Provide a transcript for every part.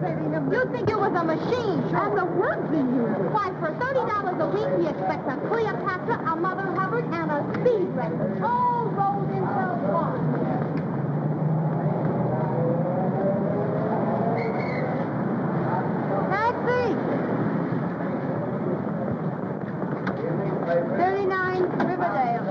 impersonating him. You think it was a machine, sure. And the words he used. Why, for $30 a week, he expects a Cleopatra, a Mother Hubbard, and a speed record, all rolled into one. Taxi! 39 Riverdale.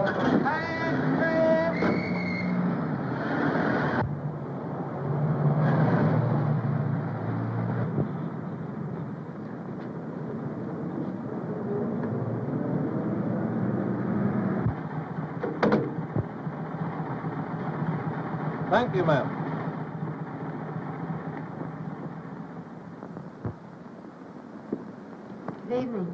Thank you, ma'am. Good evening.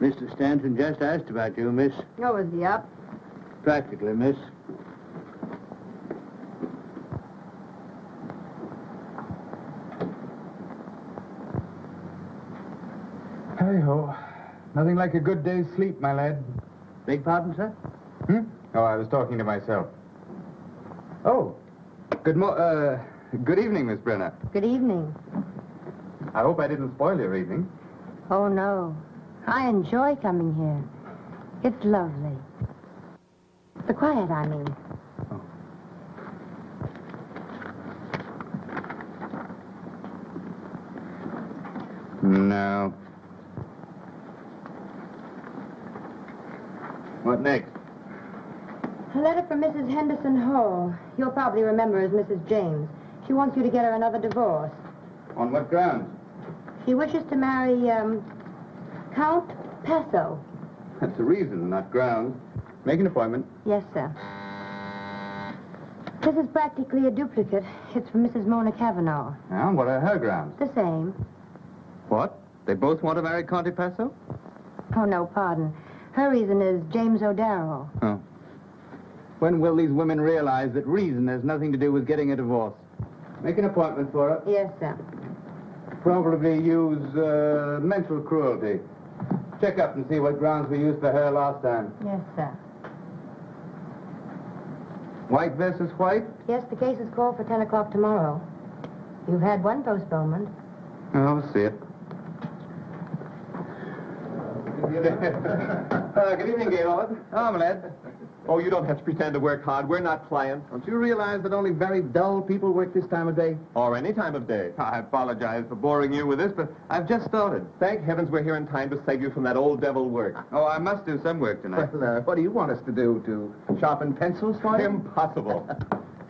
Mr. Stanton just asked about you, miss. Oh, is he up? Practically, miss. Hey-ho. Nothing like a good day's sleep, my lad. Beg pardon, sir? Oh, I was talking to myself. Oh, good evening, Miss Brenner. Good evening. I hope I didn't spoil your evening. Oh, no. I enjoy coming here. It's lovely. The quiet, I mean. No. What next? A letter from Mrs. Henderson Hall. You'll probably remember as Mrs. James. She wants you to get her another divorce. On what grounds? She wishes to marry, Count Paso. That's a reason, not grounds. Make an appointment. Yes, sir. This is practically a duplicate. It's from Mrs. Mona Cavanaugh. Now, what are her grounds? The same. What? They both want to marry Conte Paso? Oh, no, pardon. Her reason is James O'Darrell. Oh. When will these women realize that reason has nothing to do with getting a divorce? Make an appointment for her. Yes, sir. Probably use mental cruelty. Check up and see what grounds we used for her last time. Yes, sir. White versus white? Yes, the case is called for 10 o'clock tomorrow. You've had one postponement. Oh, we'll see it. Good evening, Gaylord. Oh, my lad. Oh, you don't have to pretend to work hard. We're not clients. Don't you realize that only very dull people work this time of day? Or any time of day. I apologize for boring you with this, but I've just started. Thank heavens we're here in time to save you from that old devil work. Oh, I must do some work tonight. Well, what do you want us to do? To sharpen pencils for you? Impossible.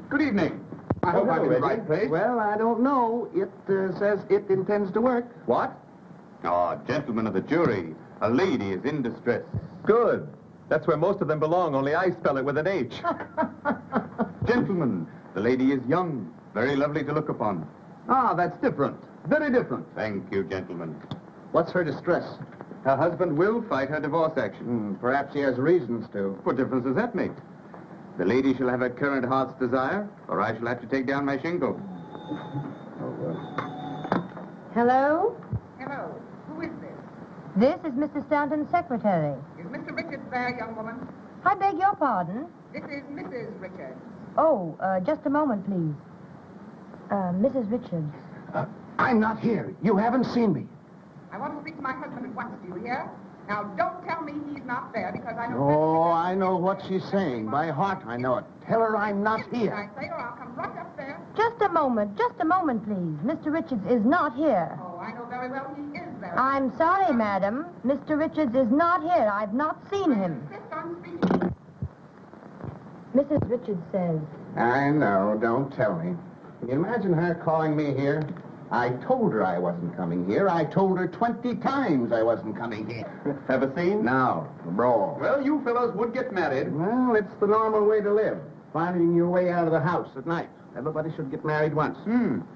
Good evening. I hope I'm in the right place. Well, I don't know. It says it intends to work. What? Oh, gentlemen of the jury, a lady is in distress. Good. That's where most of them belong, only I spell it with an H. Gentlemen, the lady is young, very lovely to look upon. Ah, that's different. Very different. Thank you, gentlemen. What's her distress? Her husband will fight her divorce action. Perhaps he has reasons to. What difference does that make? The lady shall have her current heart's desire, or I shall have to take down my shingle. Hello? Hello. Who is this? This is Mr. Stanton's secretary. Is Mr. Richards there, young woman? I beg your pardon? This is Mrs. Richards. Oh, just a moment, please. Mrs. Richards. I'm not here. You haven't seen me. I want to speak to my husband at once, do you hear? Now, don't tell me he's not there, because I know... Oh, I know what she's saying. By heart, I know it. Tell her I'm not here. I say, or I'll come right up there. Just a moment, please. Mr. Richards is not here. Oh, I know very well he is there. I'm sorry, madam. Mr. Richards is not here. I've not seen him. Insist on speaking. Mrs. Richards says... I know. Don't tell me. Can you imagine her calling me here? I told her I wasn't coming here. I told her 20 times I wasn't coming here. Have a scene? Now, the brawl. Well, you fellows would get married. Well, it's the normal way to live. Finding your way out of the house at night. Everybody should get married once.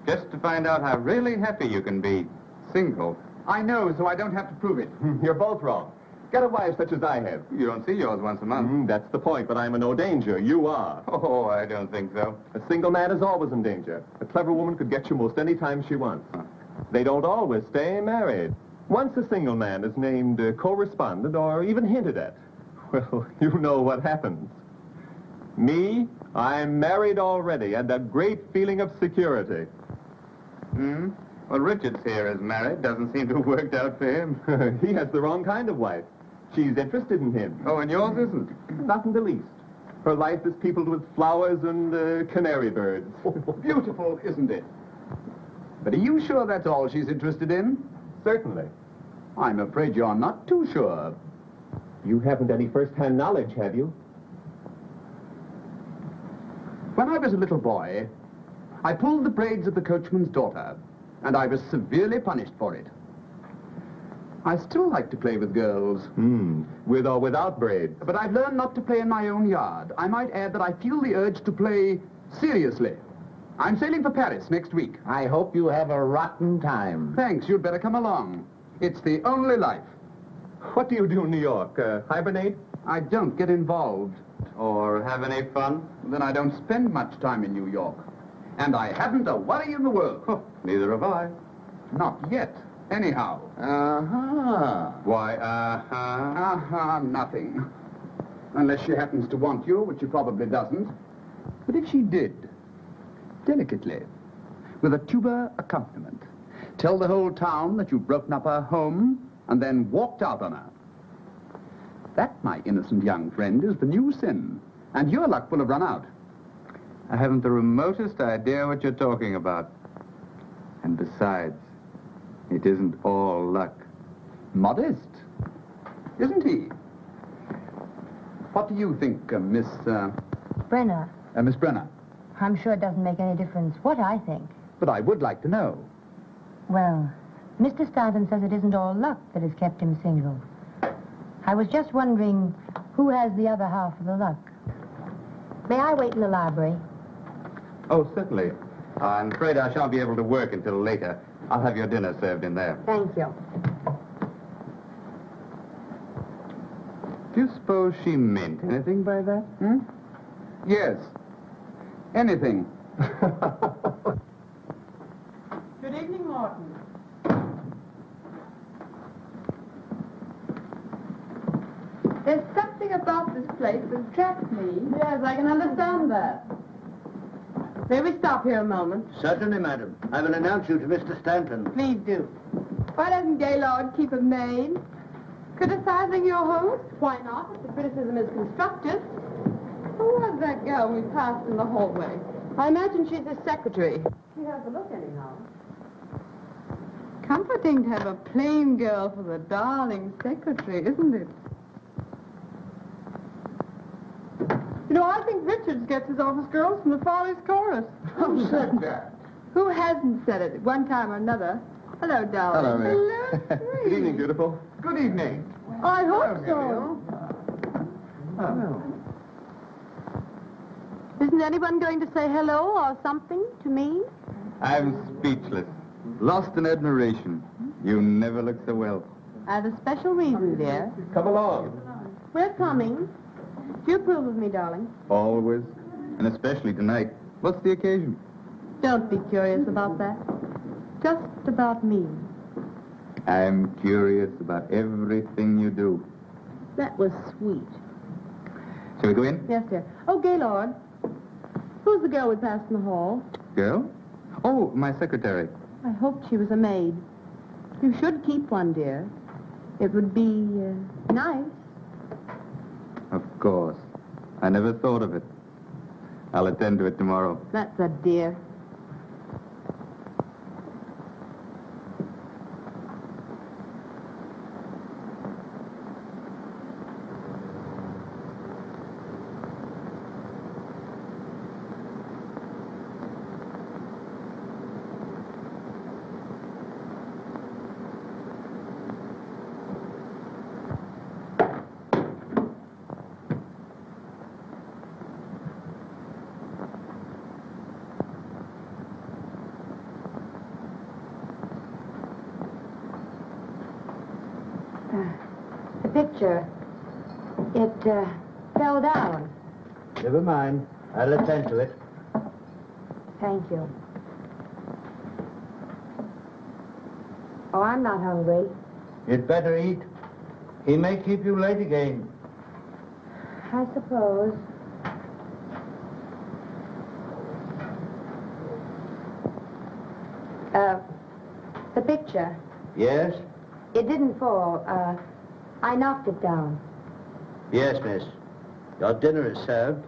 Just to find out how really happy you can be. Single. I know, so I don't have to prove it. You're both wrong. Get a wife such as I have. You don't see yours once a month. That's the point, but I'm in no danger. You are. Oh, I don't think so. A single man is always in danger. A clever woman could get you most any time she wants. They don't always stay married. Once a single man is named correspondent or even hinted at, well, you know what happens. Me, I'm married already, and a great feeling of security. Hmm? Well, Richard's here is married. Doesn't seem to have worked out for him. He has the wrong kind of wife. She's interested in him. Oh, and yours isn't? Not in the least. Her life is peopled with flowers and canary birds. Beautiful, isn't it? But are you sure that's all she's interested in? Certainly. I'm afraid you're not too sure. You haven't any first-hand knowledge, have you? When I was a little boy, I pulled the braids of the coachman's daughter, and I was severely punished for it. I still like to play with girls. With or without braids. But I've learned not to play in my own yard. I might add that I feel the urge to play seriously. I'm sailing for Paris next week. I hope you have a rotten time. Thanks, you'd better come along. It's the only life. What do you do in New York? Hibernate? I don't get involved. Or have any fun? Then I don't spend much time in New York. And I haven't a worry in the world. Neither have I. Not yet, anyhow. Uh-huh. Why, Nothing. Unless she happens to want you, which she probably doesn't. But if she did, delicately, with a tuba accompaniment, tell the whole town that you've broken up her home and then walked out on her. That, my innocent young friend, is the new sin. And your luck will have run out. I haven't the remotest idea what you're talking about. And besides, it isn't all luck. Modest, isn't he? What do you think, Miss Brenner, Brenner? I'm sure it doesn't make any difference what I think. But I would like to know. Well, Mr. Stanton says it isn't all luck that has kept him single. I was just wondering who has the other half of the luck. May I wait in the library? Oh, certainly. I'm afraid I shan't be able to work until later. I'll have your dinner served in there. Thank you. Do you suppose she meant anything by that? Yes. Anything. Good evening, Morton. There's something about this place that attracts me. Yes, I can understand that. May we stop here a moment? Certainly, madam. I will announce you to Mr. Stanton. Please do. Why doesn't Gaylord keep a maid? Criticizing your host? Why not, if the criticism is constructive? Who was that girl we passed in the hallway? I imagine she's his secretary. She has a look anyhow. Comforting to have a plain girl for the darling secretary, isn't it? You know, I think Richards gets his office girls from the Follies Chorus. Who said that? Who hasn't said it at one time or another? Hello, darling. Hello, Mary. Hello, Good evening, beautiful. Good evening. I hope so. Isn't anyone going to say hello or something to me? I'm speechless. Lost in admiration. You never look so well. I have a special reason, dear. Come along. We're coming. Do you approve of me, darling? Always. And especially tonight. What's the occasion? Don't be curious about that. Just about me. I'm curious about everything you do. That was sweet. Shall we go in? Yes, dear. Oh, Gaylord. Who's the girl we passed in the hall? Girl? Oh, my secretary. I hoped she was a maid. You should keep one, dear. It would be nice. Of course. I never thought of it. I'll attend to it tomorrow. That's a dear. The picture, it fell down. Never mind. I'll attend to it. Thank you. Oh, I'm not hungry. You'd better eat. He may keep you late again. I suppose. The picture. Yes? It didn't fall. I knocked it down. Yes, miss. Your dinner is served.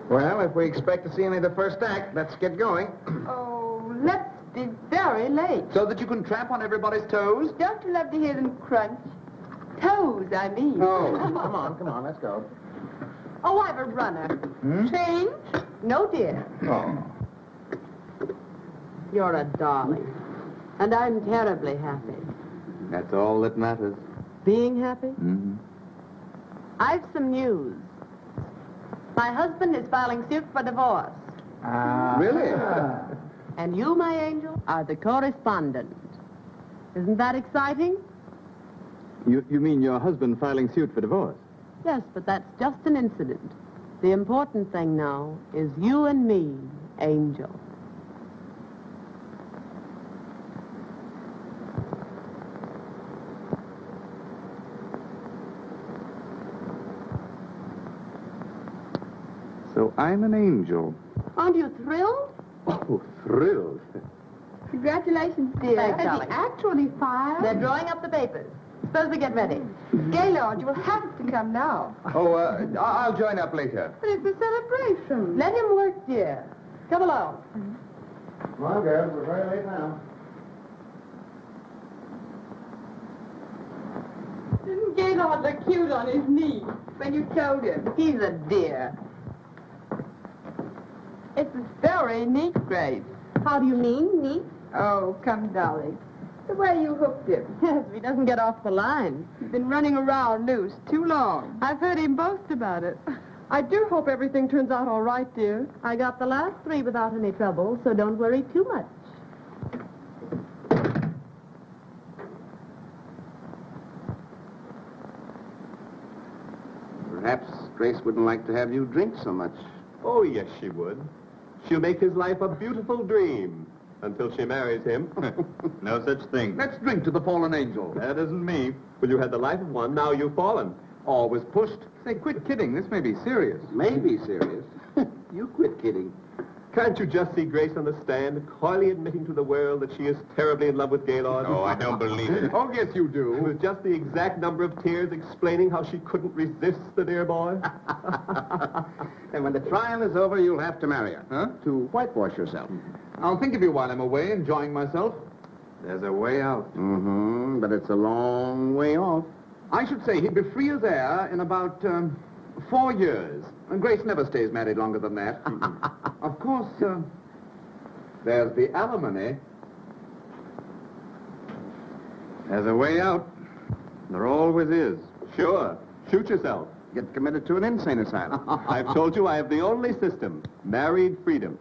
Well, if we expect to see only the first act, let's get going. Oh, let's be very late. So that you can tramp on everybody's toes? Don't you love to hear them crunch? Toes, I mean. Oh, come on, let's go. Oh, I've a runner. Change? No, dear. Oh. You're a darling. And I'm terribly happy. That's all that matters. Being happy? Mm-hmm. I've some news. My husband is filing suit for divorce. Really? And you, my angel, are the correspondent. Isn't that exciting? You mean your husband filing suit for divorce? Yes, but that's just an incident. The important thing now is you and me, Angel. So I'm an angel. Aren't you thrilled? Oh, thrilled. Congratulations, dear. Thanks, Has darling. he actually filed? They're drawing up the papers. Suppose we get ready. Gaylord, you will have to come now. Oh, I'll join up later. But it's a celebration. Let him work, dear. Come along. Come on, girls. We're very late now. Didn't Gaylord look cute on his knee when you told him? He's a dear. It's very neat, Grace. How do you mean, neat? Oh, come, darling. The way you hooked him. Yes, he doesn't get off the line. He's been running around loose too long. I've heard him boast about it. I do hope everything turns out all right, dear. I got the last 3 without any trouble, so don't worry too much. Perhaps Grace wouldn't like to have you drink so much. Oh, yes, she would. She'll make his life a beautiful dream until she marries him. No such thing. Let's drink to the fallen angel. That isn't me. Well, you had the life of one, now you've fallen. Always pushed. Say, quit kidding. This may be serious. Maybe serious. You quit kidding. Can't you just see Grace on the stand, coyly admitting to the world that she is terribly in love with Gaylord? Oh, I don't believe it. Oh, yes, you do. With just the exact number of tears explaining how she couldn't resist the dear boy? And when the trial is over, you'll have to marry her. Huh? To whitewash yourself. I'll think of you while I'm away, enjoying myself. There's a way out. Mm-hmm, but it's a long way off. I should say he'd be free as air in about 4 years. And Grace never stays married longer than that. Of course, there's the alimony. There's a way out. There always is. Sure. Shoot yourself. Get committed to an insane asylum. I've told you I have the only system, married freedom.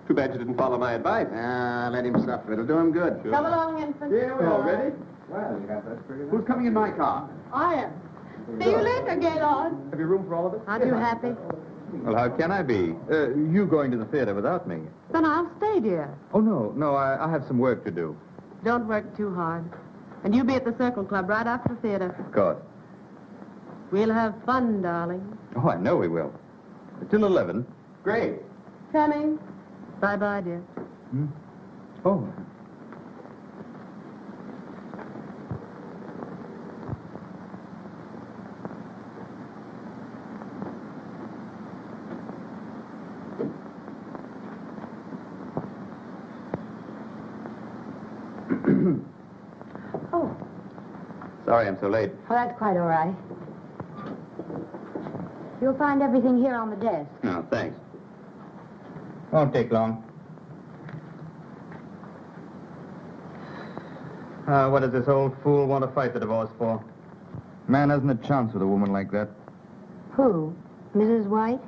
Too bad you didn't follow my advice. Let him suffer. It'll do him good. Sure. Come along, infant. Here we are. Ready? Well, you got that figured out. Who's coming in my car? I am. See you later, Gaylord. Have you room for all of us? Aren't you happy? Well, how can I be? You going to the theater without me? Then I'll stay, dear. Oh, no, I have some work to do. Don't work too hard. And you be at the Circle Club right after the theater. Of course. We'll have fun, darling. Oh, I know we will. Till 11. Great. Coming. Bye-bye, dear. Oh. Oh, Sorry I'm so late. well, that's quite all right. You'll find everything here on the desk. No, thanks. Won't take long. What does this old fool want to fight the divorce for? Man hasn't a chance with a woman like that. Who? Mrs. White?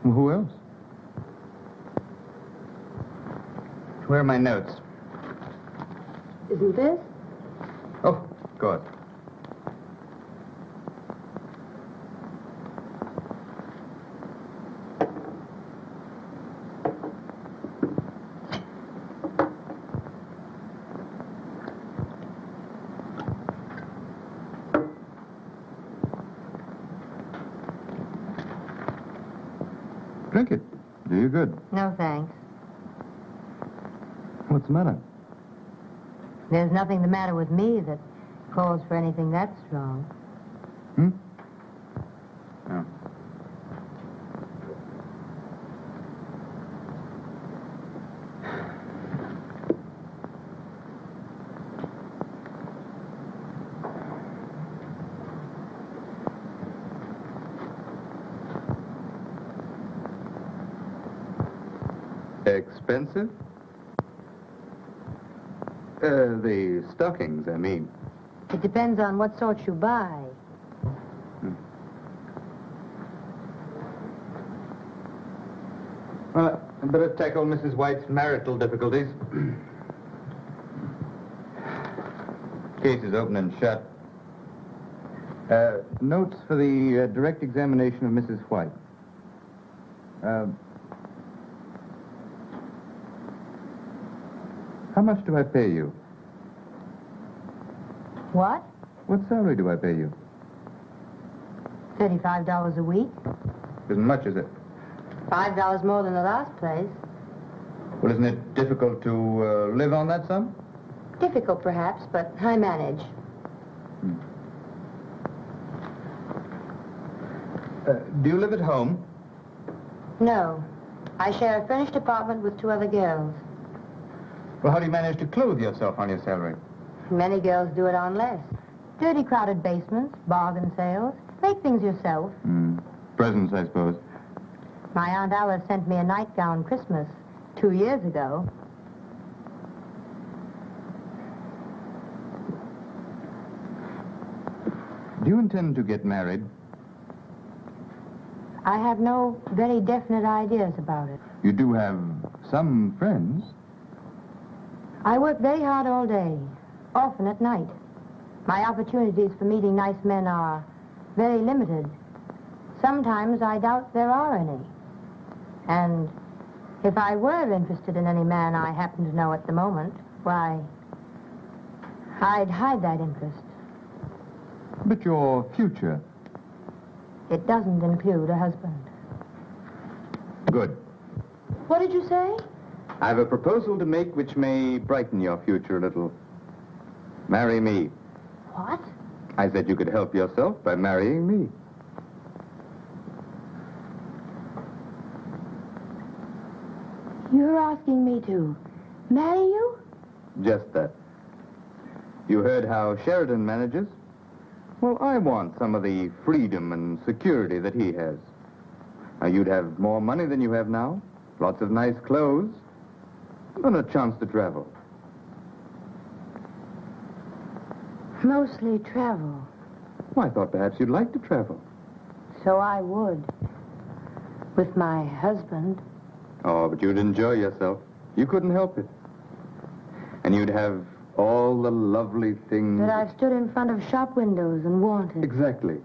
Well, who else? Where are my notes? Isn't this? Oh, of course. Drink it. Do you good. No, thanks. What's the matter? There's nothing the matter with me that calls for anything that strong. Hmm? Oh. Expensive? The stockings, I mean. It depends on what sort you buy. Well, I'd better tackle Mrs. White's marital difficulties. Case is open and shut. Notes for the direct examination of Mrs. White. How much do I pay you? What? What salary do I pay you? $35 a week? Isn't much, is it? $5 more than the last place. Well, isn't it difficult to live on that sum? Difficult, perhaps, but I manage. Do you live at home? No. I share a furnished apartment with 2 other girls. Well, how do you manage to clothe yourself on your salary? Many girls do it on less. Dirty, crowded basements, bargain sales. Make things yourself. Presents, I suppose. My Aunt Alice sent me a nightgown Christmas 2 years ago. Do you intend to get married? I have no very definite ideas about it. You do have some friends. I work very hard all day, often at night. My opportunities for meeting nice men are very limited. Sometimes I doubt there are any. And if I were interested in any man I happen to know at the moment, why, I'd hide that interest. But your future. It doesn't include a husband. Good. What did you say? I have a proposal to make which may brighten your future a little. Marry me. What? I said you could help yourself by marrying me. You're asking me to marry you? Just that. You heard how Sheridan manages? Well, I want some of the freedom and security that he has. Now, you'd have more money than you have now, lots of nice clothes, and a chance to travel. Mostly travel. Well, I thought perhaps you'd like to travel. So I would. With my husband. Oh, but you'd enjoy yourself. You couldn't help it. And you'd have all the lovely things... That I've stood in front of shop windows and wanted. Exactly.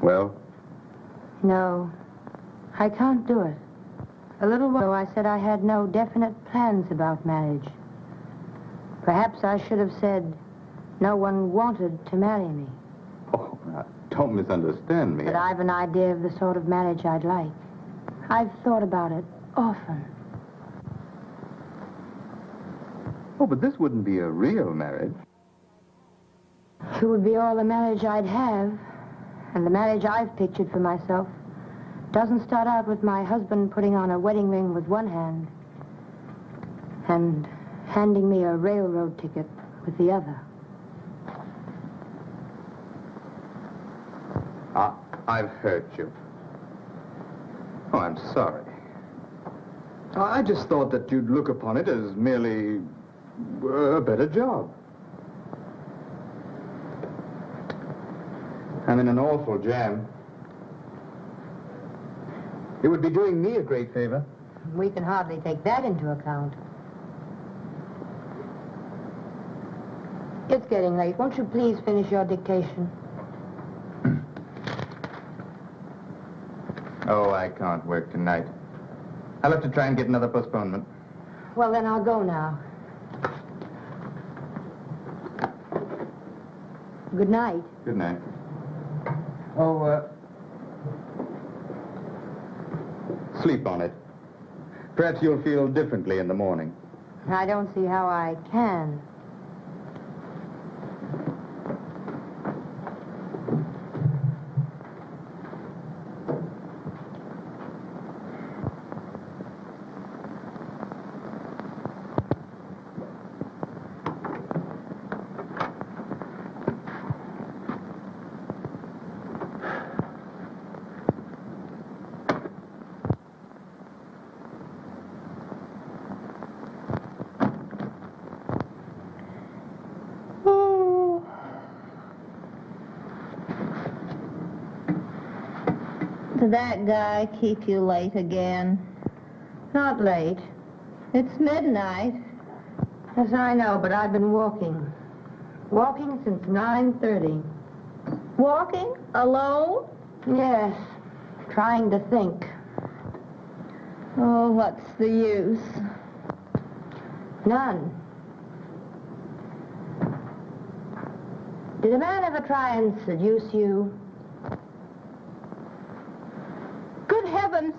Well? No, I can't do it. A little while ago, I said I had no definite plans about marriage. Perhaps I should have said no one wanted to marry me. Oh, now, don't misunderstand me. But I've an idea of the sort of marriage I'd like. I've thought about it often. Oh, but this wouldn't be a real marriage. It would be all the marriage I'd have. And the marriage I've pictured for myself doesn't start out with my husband putting on a wedding ring with one hand and handing me a railroad ticket with the other. I've hurt you. Oh, I'm sorry. I just thought that you'd look upon it as merely a better job. I'm in an awful jam. It would be doing me a great favor. We can hardly take that into account. It's getting late. Won't you please finish your dictation? Oh, I can't work tonight. I'll have to try and get another postponement. Well, then I'll go now. Good night. Good night. Oh, sleep on it. Perhaps you'll feel differently in the morning. I don't see how I can. Did that guy keep you late again? Not late. It's midnight. Yes, I know, but I've been walking. Walking since 9:30. Walking? Alone? Yes, trying to think. Oh, what's the use? None. Did a man ever try and seduce you? Good heavens!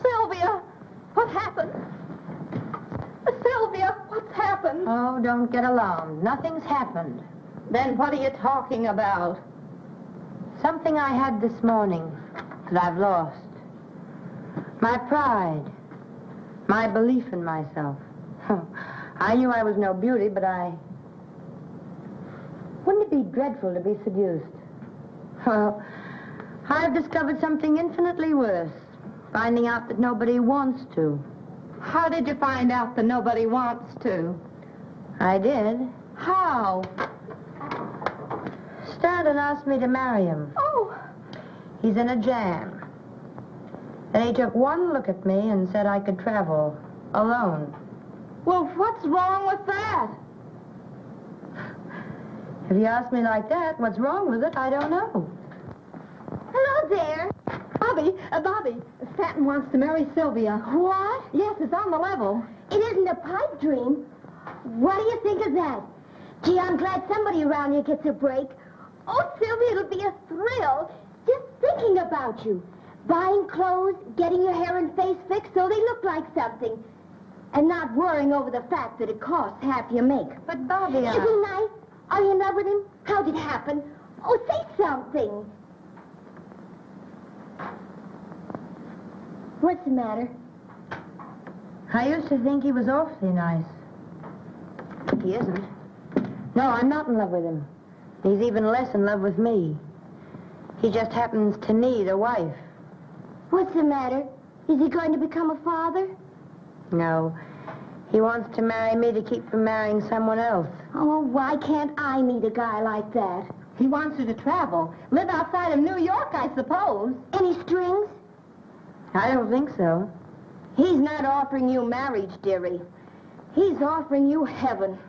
Sylvia! What happened? Sylvia, what's happened? Oh, don't get alarmed. Nothing's happened. Then what are you talking about? Something I had this morning that I've lost. My pride. My belief in myself. I knew I was no beauty, but Wouldn't it be dreadful to be seduced? Well, I've discovered something infinitely worse. Finding out that nobody wants to. How did you find out that nobody wants to? I did. How? Stanton asked me to marry him. Oh, He's in a jam. And he took one look at me and said I could travel alone. well, what's wrong with that? If you ask me like that, what's wrong with it, I don't know. Hello there. Bobby, Stanton wants to marry Sylvia. What? Yes, it's on the level. It isn't a pipe dream. What do you think of that? Gee, I'm glad somebody around here gets a break. Oh, Sylvia, it'll be a thrill just thinking about you. Buying clothes, getting your hair and face fixed so they look like something. And not worrying over the fact that it costs half your make. But, Bobby, Isn't he nice? Are you in love with him? How'd it happen? Oh, say something. What's the matter? I used to think he was awfully nice. He isn't. No, I'm not in love with him. He's even less in love with me. He just happens to need a wife. What's the matter? Is he going to become a father? No. He wants to marry me to keep from marrying someone else. Oh, why can't I meet a guy like that? He wants you to travel. Live outside of New York, I suppose. Any strings? I don't think so. He's not offering you marriage, dearie. He's offering you heaven.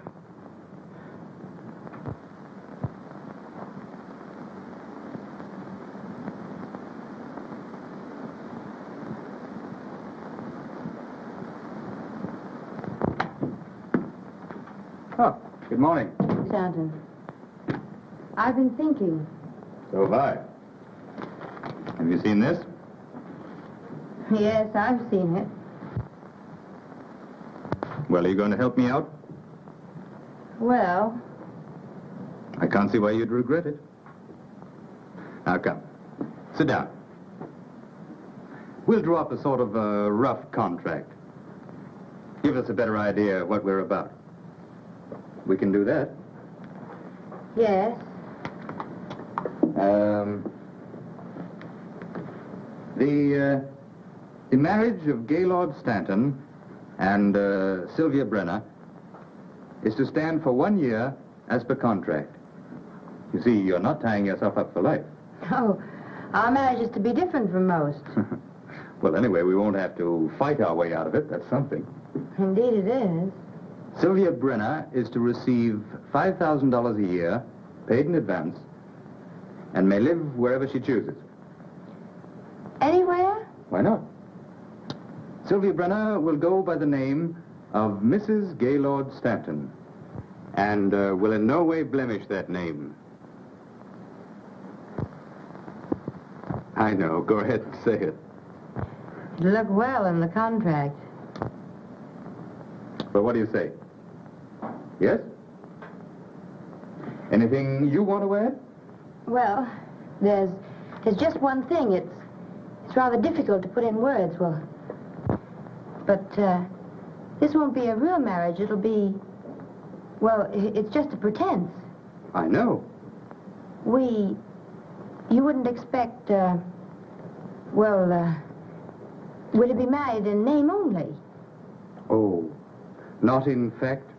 Oh, good morning. Stanton, I've been thinking. So have I. Have you seen this? Yes, I've seen it. Well, are you going to help me out? Well, I can't see why you'd regret it. Now, come. Sit down. We'll draw up a sort of a rough contract. Give us a better idea of what we're about. We can do that. yes. The marriage of Gaylord Stanton and Sylvia Brenner is to stand for 1 year as per contract. You see, you're not tying yourself up for life. Oh, our marriage is to be different from most. Well, anyway, we won't have to fight our way out of it. That's something. Indeed it is. Sylvia Brenner is to receive $5,000 a year, paid in advance, and may live wherever she chooses. Anywhere? Why not? Sylvia Brenner will go by the name of Mrs. Gaylord Stanton, and will in no way blemish that name. I know. Go ahead and say it. It'll look well in the contract. But what do you say? Yes? Anything you want to add? Well, there's just one thing. It's rather difficult to put in words. But this won't be a real marriage. It'll be, well, it's just a pretense. I know. You wouldn't expect, we'll be married in name only. Oh, not in fact?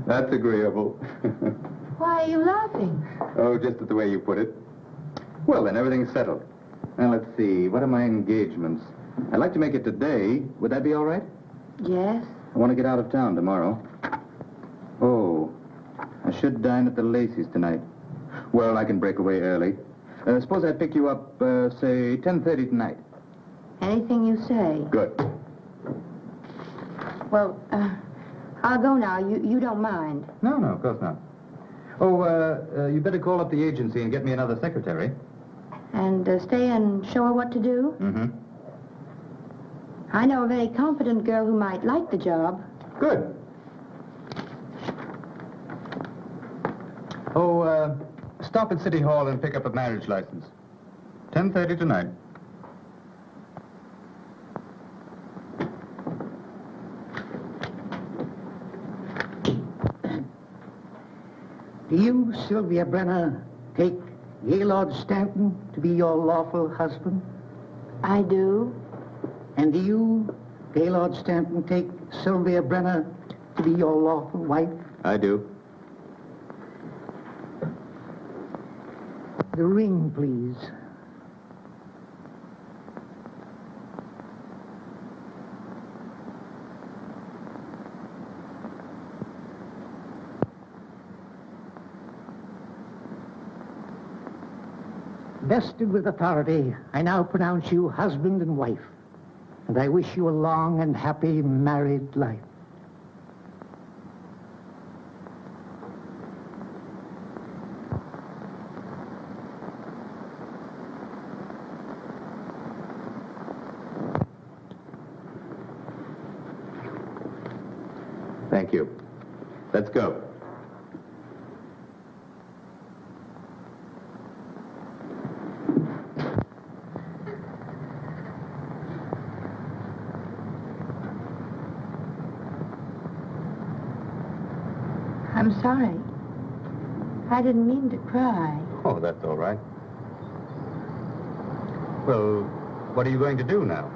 That's agreeable. Why are you laughing? Oh, just at the way you put it. Well, then, everything's settled. Now, let's see. What are my engagements? I'd like to make it today. Would that be all right? Yes. I want to get out of town tomorrow. Oh, I should dine at the Lacey's tonight. Well, I can break away early. Suppose I pick you up, say, 10:30 tonight. Anything you say. Good. Well, I'll go now. You don't mind. No, of course not. Oh, you better call up the agency and get me another secretary. And stay and show her what to do? Mm-hmm. I know a very competent girl who might like the job. Good. Oh, stop at City Hall and pick up a marriage license. 10:30 tonight. Do you, Sylvia Brenner, take Gaylord Stanton to be your lawful husband? I do. And do you, Gaylord Stanton, take Sylvia Brenner to be your lawful wife? I do. The ring, please. Vested with authority, I now pronounce you husband and wife, and I wish you a long and happy married life. Thank you. Let's go. I'm sorry. I didn't mean to cry. Oh, that's all right. Well, what are you going to do now?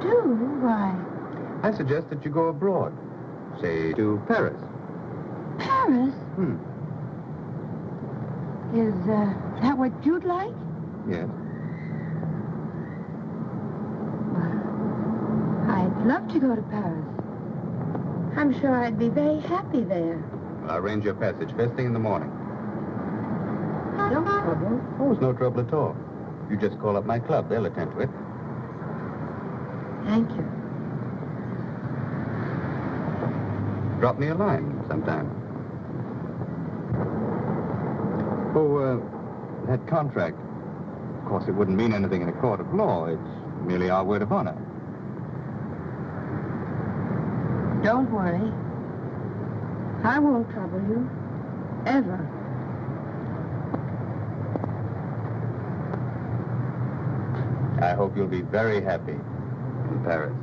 Do? Why? I suggest that you go abroad. Say, to Paris. Paris? Is that what you'd like? Yes. I'd love to go to Paris. I'm sure I'd be very happy there. I'll arrange your passage first thing in the morning. No trouble. Oh, it's no trouble at all. You just call up my club. They'll attend to it. Thank you. Drop me a line sometime. Oh, that contract. Of course, it wouldn't mean anything in a court of law. It's merely our word of honor. Don't worry. I won't trouble you. Ever. I hope you'll be very happy in Paris.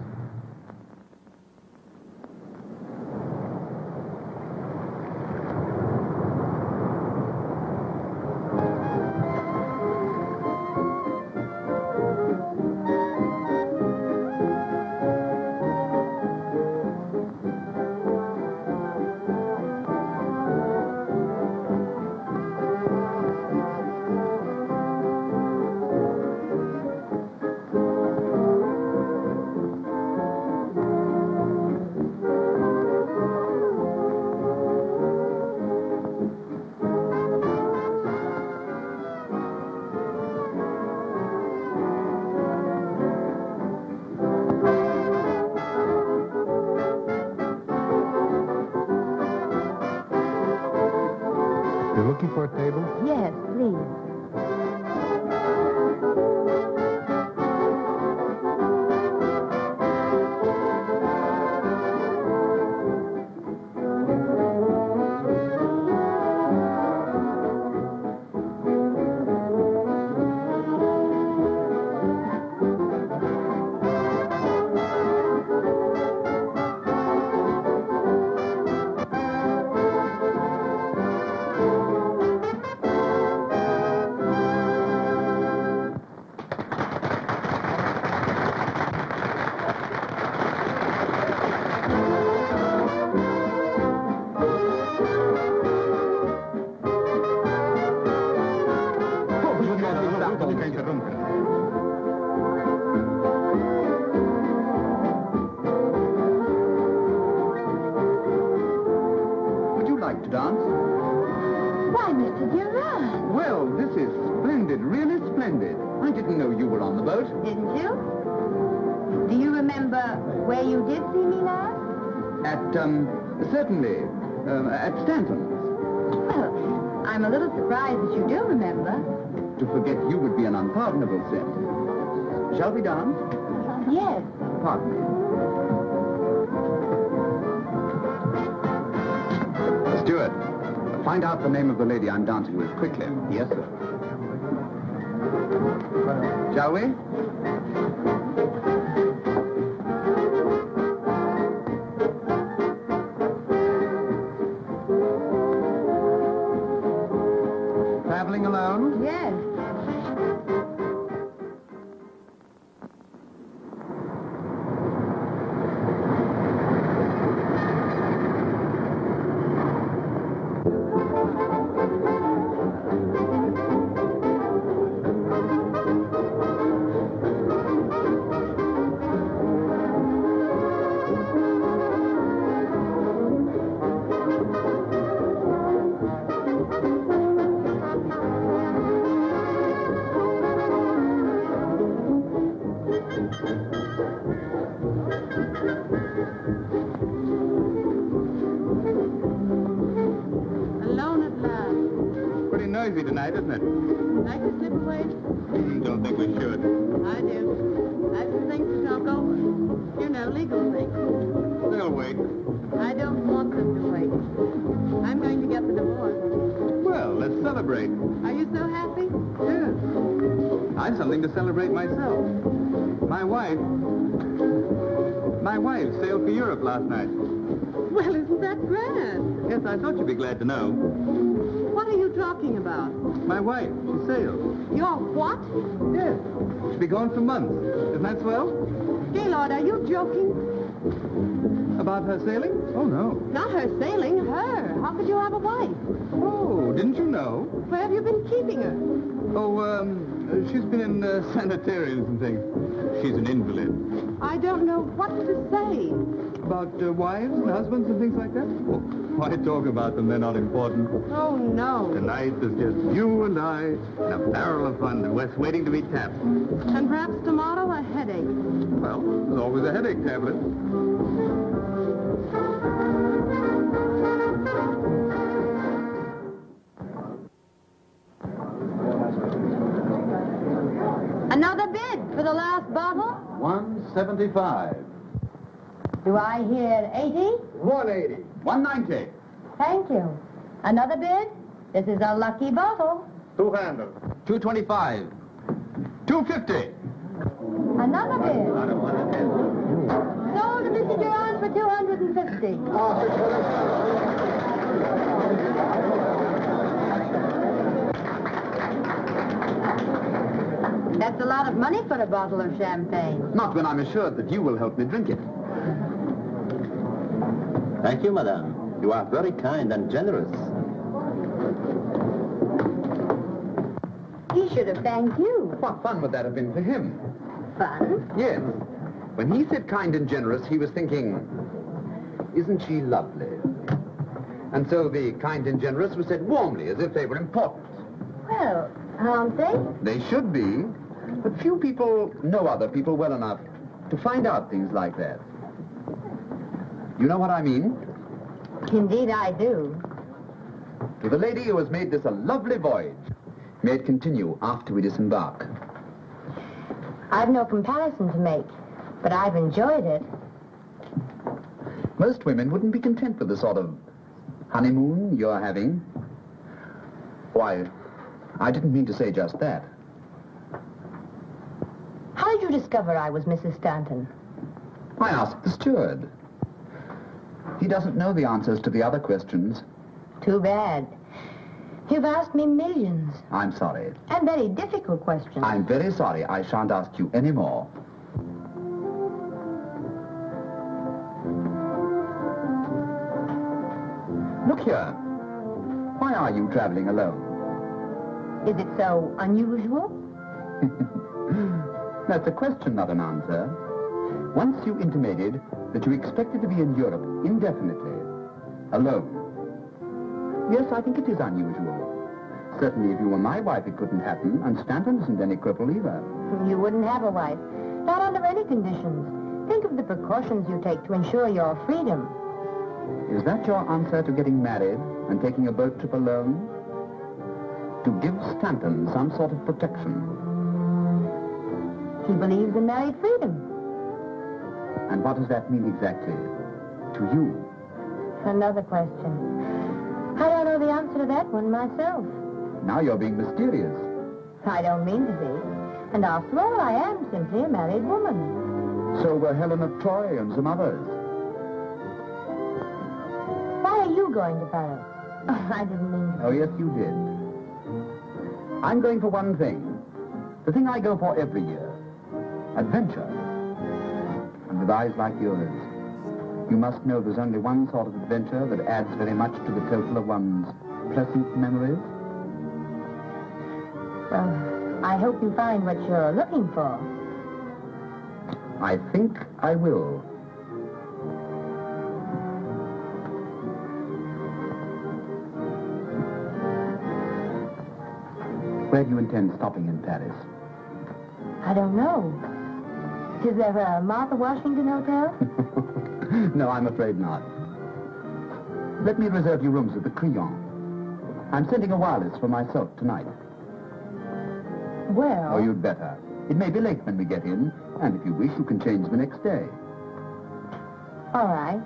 You're looking for a table? Yes, please. Would you like to dance? Why, Mr. Durand? Well, this is splendid, really splendid. I didn't know you were on the boat. Didn't you? Do you remember where you did see me last? Certainly, at Stanton's. Well, I'm a little surprised that you do remember. To forget you would be an unpardonable sin. Shall we dance? Yes. Pardon me. Steward, find out the name of the lady I'm dancing with quickly. Yes, sir. Shall we? Traveling alone? Yes. Alone at last. Pretty noisy tonight, isn't it? Like to slip away? Don't think we should. I do. I have some things to talk over. You know, legal things. They'll wait. I don't want them to wait. I'm going to get the divorce. Well, let's celebrate. Are you so happy? Yes. I've something to celebrate myself. My wife sailed for Europe last night. Well, isn't that grand? Yes, I thought you'd be glad to know. What are you talking about? My wife, she sailed. Your what? Yes. She'll be gone for months. Isn't that swell? Gaylord, are you joking? About her sailing? Oh, no. Not her sailing, her. How could you have a wife? Oh, didn't you know? Where have you been keeping her? Oh, she's been in sanitariums and things. She's an invalid. I don't know what to say. About wives and husbands and things like that? Oh, why talk about them? They're not important. Oh, no. Tonight there's just you and I and a barrel of fun and West waiting to be tapped. And perhaps tomorrow a headache. Well, there's always a headache tablet. Another bid for the last bottle? 175. Do I hear 80? 180. 190. Thank you. Another bid? This is a lucky bottle. 200. 225. 250. Another bid. Sold to Mr. Durand for 250. That's a lot of money for a bottle of champagne. Not when I'm assured that you will help me drink it. Thank you, madame. You are very kind and generous. He should have thanked you. What fun would that have been for him? Fun? Yes. When he said kind and generous, he was thinking, isn't she lovely? And so the kind and generous was said warmly, as if they were important. Well, aren't they? They should be, but few people know other people well enough to find out things like that. You know what I mean? Indeed I do. to the lady who has made this a lovely voyage. May it continue after we disembark. I've no comparison to make, but I've enjoyed it. Most women wouldn't be content with the sort of honeymoon you're having. Why, I didn't mean to say just that. How did you discover I was Mrs. Stanton? I asked the steward. He doesn't know the answers to the other questions. Too bad. You've asked me millions, I'm sorry. and very difficult questions. I'm very sorry. I shan't ask you any more. Look here. Why are you traveling alone? Is it so unusual? That's a question, not an answer. Once you intimated that you expected to be in Europe indefinitely, alone. Yes, I think it is unusual. Certainly, if you were my wife, it couldn't happen, and Stanton isn't any cripple either. You wouldn't have a wife. Not under any conditions. Think of the precautions you take to ensure your freedom. Is that your answer to getting married and taking a boat trip alone? To give Stanton some sort of protection. He believes in married freedom. And what does that mean exactly to you? Another question. I don't know the answer to that one myself. Now you're being mysterious. I don't mean to be. And after all, I am simply a married woman. So were Helen of Troy and some others. Why are you going to Paris? Oh, I didn't mean to. Oh, yes, you did. I'm going for one thing. The thing I go for every year. Adventure. And with eyes like yours, you must know there's only one sort of adventure that adds very much to the total of one's pleasant memories. Well, I hope you find what you're looking for. I think I will. Where do you intend stopping in Paris? I don't know. Is there a Martha Washington Hotel? No, I'm afraid not. Let me reserve you rooms at the Crillon. I'm sending a wireless for myself tonight. Well... Oh, you'd better. It may be late when we get in, and if you wish, you can change the next day. All right.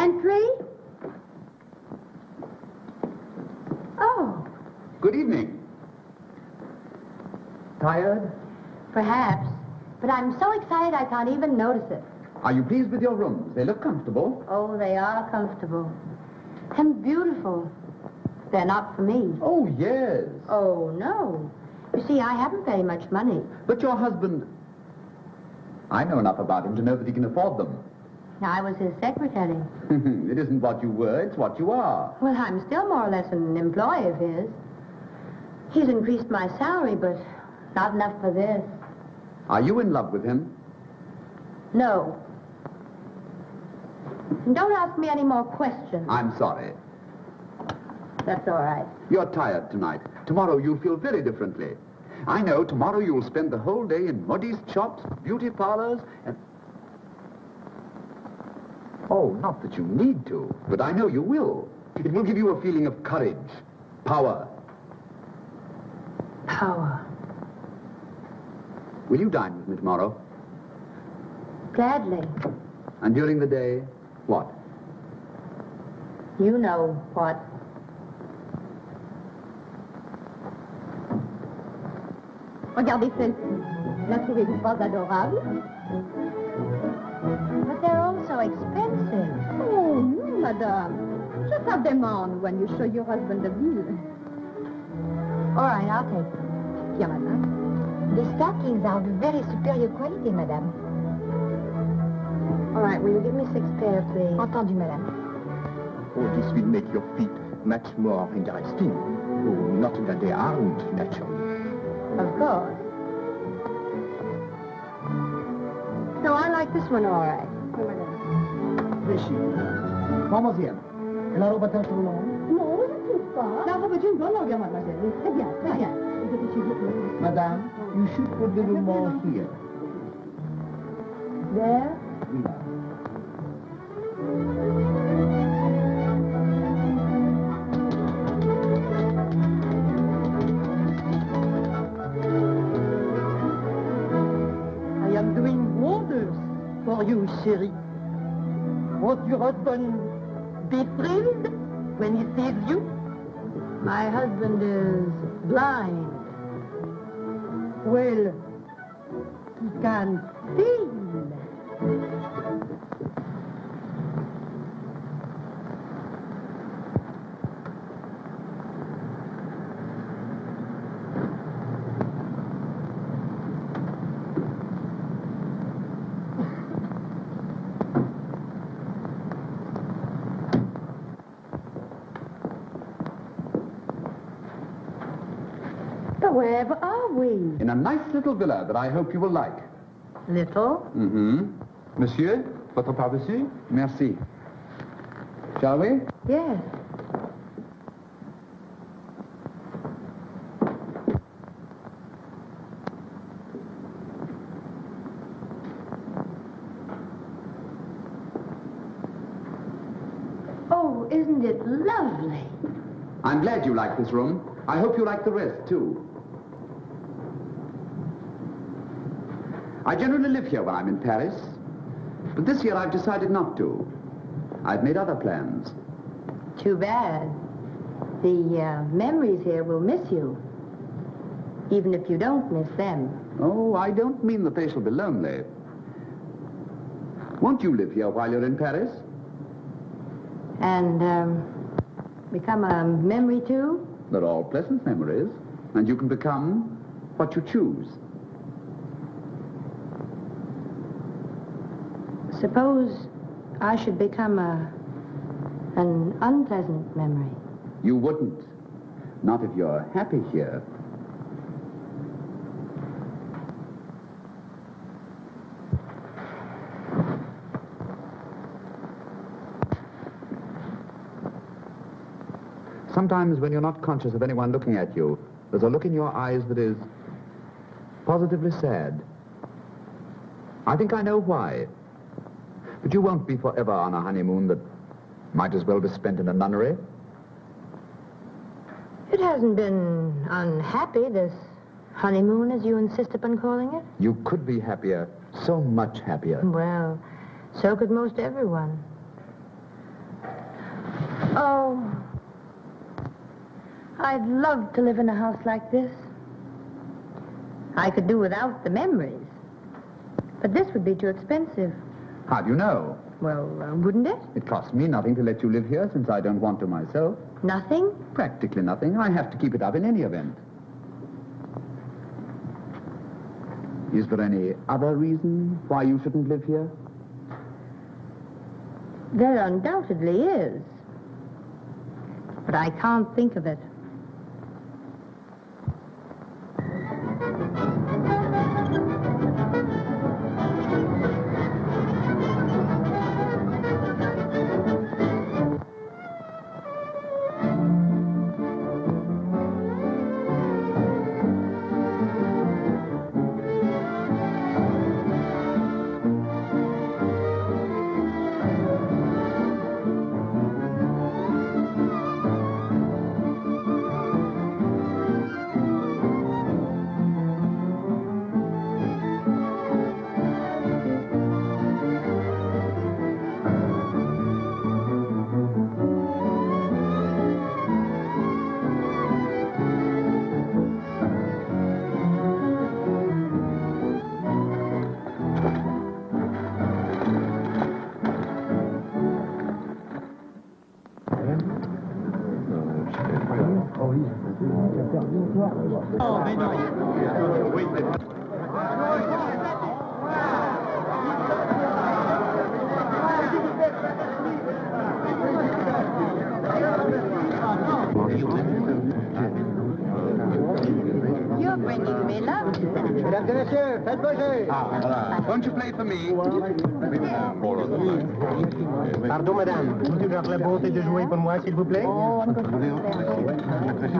Entry? Oh, Good evening. Tired? Perhaps. But I'm so excited I can't even notice it. Are you pleased with your rooms? They look comfortable. Oh, they are comfortable. And beautiful. They're not for me. Oh, yes. Oh, no. You see, I haven't very much money. But your husband... I know enough about him to know that he can afford them. I was his secretary. It isn't what you were, it's what you are. Well, I'm still more or less an employee of his. He's increased my salary, but not enough for this. Are you in love with him? No. And don't ask me any more questions. I'm sorry. That's all right. You're tired tonight. Tomorrow you'll feel very differently. I know tomorrow you'll spend the whole day in modiste shops, beauty parlors, and... Oh, not that you need to, but I know you will. It will give you a feeling of courage, power. Power. Will you dine with me tomorrow? Gladly. And during the day, what? You know what. regardez celle-ci. La trouvez-vous pas adorable? But they're all so expensive. Oh, no, madame. Just have them on when you show your husband the bill. All right, I'll take them. Bien, madame. The stockings are of very superior quality, madame. All right, will you give me 6 pairs, please? Entendu, madame. Oh, it This will make your feet much more interesting. Oh, not that they aren't, naturally. Of course. No, I like this one all right. Rishi, mademoiselle, est la robe trop longue? Non, je ne trouve pas. La robe est une bonne longueur, mademoiselle. Très bien, très bien. Madame, you should put a little more here. There? I am doing wonders for you, chérie. Won't your husband be thrilled when he sees you? My husband is blind. Well, he can feel. But wherever are we? In a nice little villa that I hope you will like. Little? Mm-hmm. Monsieur, votre pardessus? Merci. Shall we? Yes. Oh, isn't it lovely? I'm glad you like this room. I hope you like the rest, too. I generally live here when I'm in Paris, but this year I've decided not to. I've made other plans. Too bad. The memories here will miss you, even if you don't miss them. Oh, I don't mean that they shall be lonely. Won't you live here while you're in Paris? And become a memory, too? They're all pleasant memories, and you can become what you choose. Suppose I should become an unpleasant memory. You wouldn't. Not if you're happy here. Sometimes when you're not conscious of anyone looking at you, there's a look in your eyes that is positively sad. I think I know why. But you won't be forever on a honeymoon that might as well be spent in a nunnery. It hasn't been unhappy, this honeymoon, as you insist upon calling it. You could be happier, so much happier. Well, so could most everyone. Oh, I'd love to live in a house like this. I could do without the memories. But this would be too expensive. How do you know? Well, wouldn't it? It costs me nothing to let you live here since I don't want to myself. Nothing? Practically nothing. I have to keep it up in any event. Is there any other reason why you shouldn't live here? There undoubtedly is. But I can't think of it. bringing me love to them. Mesdames et messieurs, faites bouger. Won't you play for me? Pardon, madame. Vous avez la bonté de jouer pour moi, s'il vous plaît?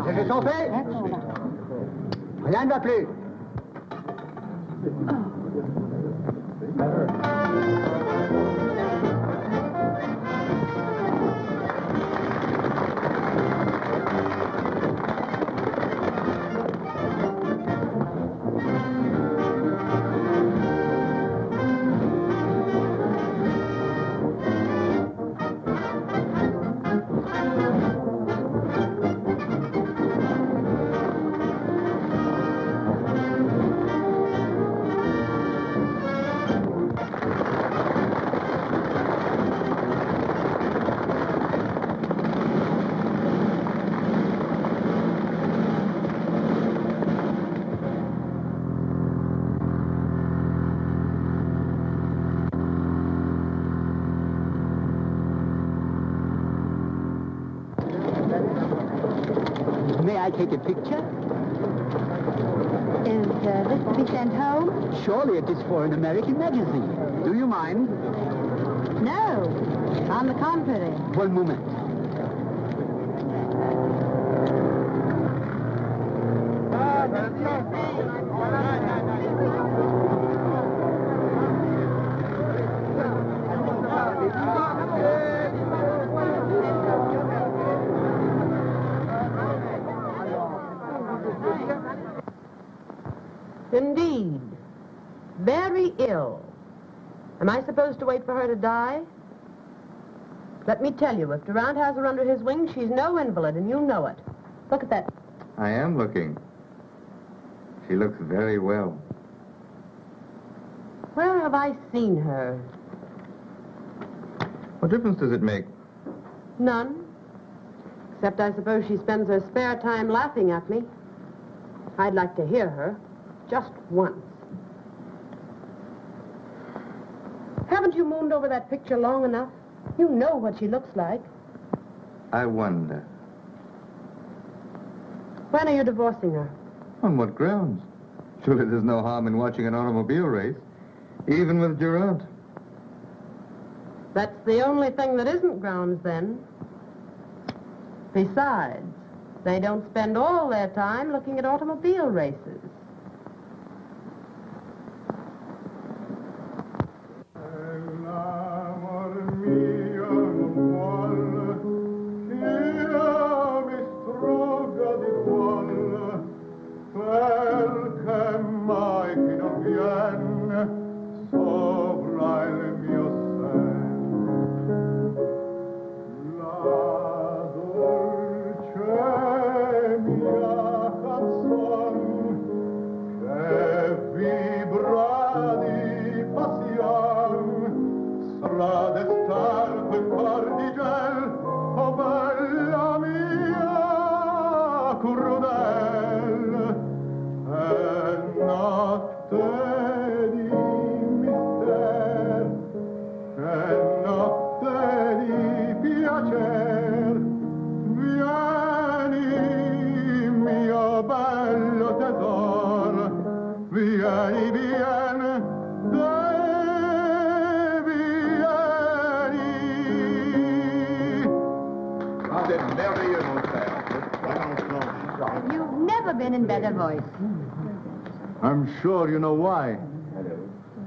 Les jeux sont faits. Rien ne va plus. May I take a picture? Is this to be sent home? Surely it is for an American magazine. Do you mind? No. On the contrary. One moment. Indeed. Very ill. Am I supposed to wait for her to die? Let me tell you, if Durant has her under his wing, she's no invalid, and you know it. Look at that. I am looking. She looks very well. Where have I seen her? What difference does it make? None. Except I suppose she spends her spare time laughing at me. I'd like to hear her. Just once. Haven't you mooned over that picture long enough? You know what she looks like. I wonder. When are you divorcing her? On what grounds? Surely there's no harm in watching an automobile race, even with Durant. That's the only thing that isn't grounds, then. Besides, they don't spend all their time looking at automobile races. You've never been in better voice. I'm sure you know why.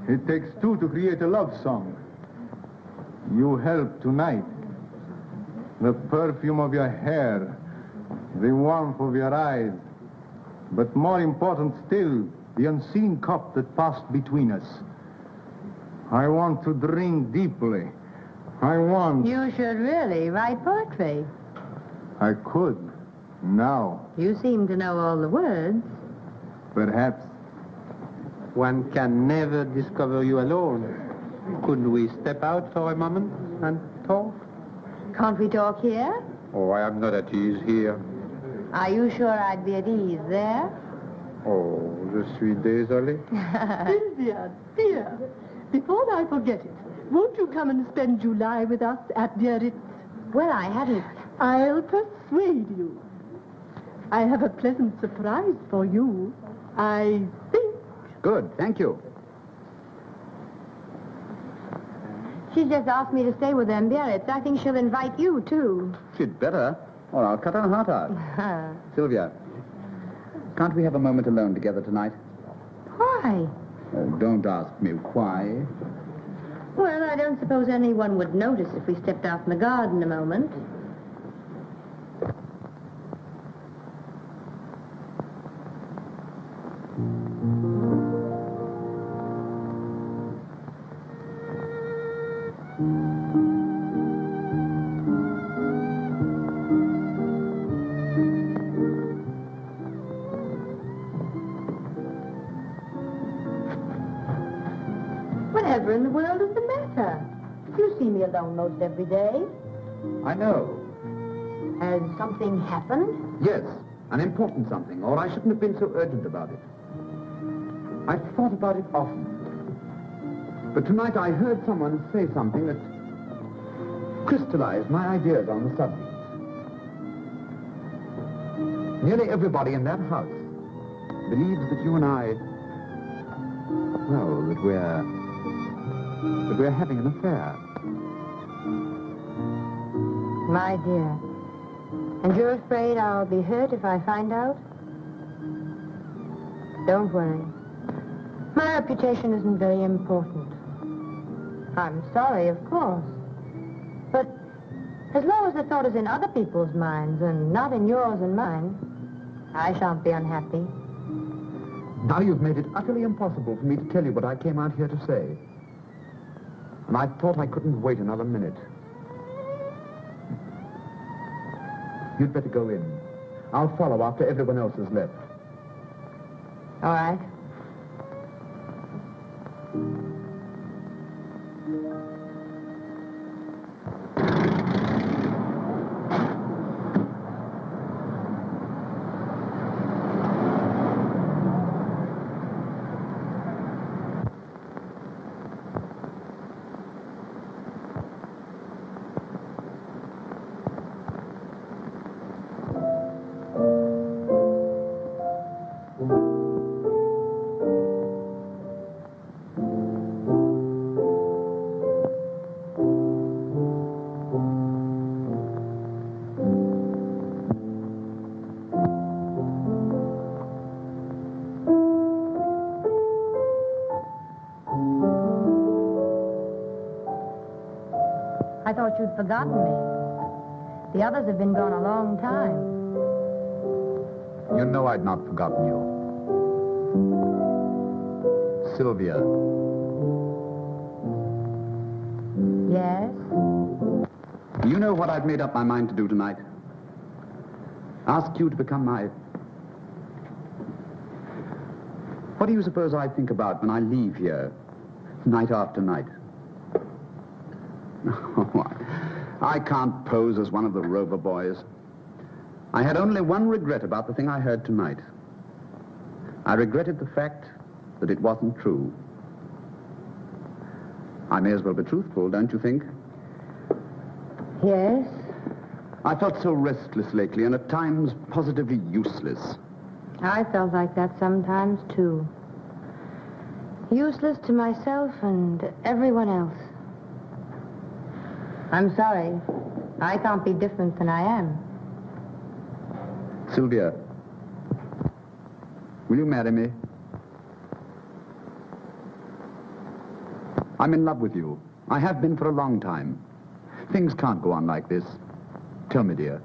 It takes two to create a love song. You help tonight. The perfume of your hair, the warmth of your eyes, but more important still, the unseen cup that passed between us. I want to drink deeply. I want... You should really write poetry. I could, now, You seem to know all the words. perhaps. One can never discover you alone. Couldn't we step out for a moment and talk? Can't we talk here? Oh, I am not at ease here. Are you sure I'd be at ease there? Oh, je suis désolé. Sylvia, dear, before I forget it, won't you come and spend July with us at Biarritz? Well, I hadn't... I'll persuade you. I have a pleasant surprise for you. I think. Good, thank you. She just asked me to stay with them Biarritz. I think she'll invite you, too. She'd better, or I'll cut her heart out. Sylvia, can't we have a moment alone together tonight? Why? Oh, don't ask me why. Well, I don't suppose anyone would notice if we stepped out in the garden a moment. Whatever in the world is the matter? You see me alone most every day. I know. Has something happened? Yes, an important something, or I shouldn't have been so urgent about it. I've thought about it often. But tonight I heard someone say something that crystallized my ideas on the subject. Nearly everybody in that house believes that you and I, well, that we're having an affair. My dear. And you're afraid I'll be hurt if I find out? Don't worry. My reputation isn't very important. I'm sorry, of course. But as long as the thought is in other people's minds and not in yours and mine, I shan't be unhappy. Now you've made it utterly impossible for me to tell you what I came out here to say. And I thought I couldn't wait another minute. You'd better go in. I'll follow after everyone else has left. All right. I thought you'd forgotten me. The others have been gone a long time. You know I'd not forgotten you. Sylvia. Yes? You know what I've made up my mind to do tonight? Ask you to become my... What do you suppose I think about when I leave here, night after night? I can't pose as one of the Rover boys. I had only one regret about the thing I heard tonight. I regretted the fact that it wasn't true. I may as well be truthful, don't you think? Yes? I felt so restless lately and at times positively useless. I felt like that sometimes, too. Useless to myself and everyone else. I'm sorry. I can't be different than I am. Sylvia, will you marry me? I'm in love with you. I have been for a long time. Things can't go on like this. Tell me, dear.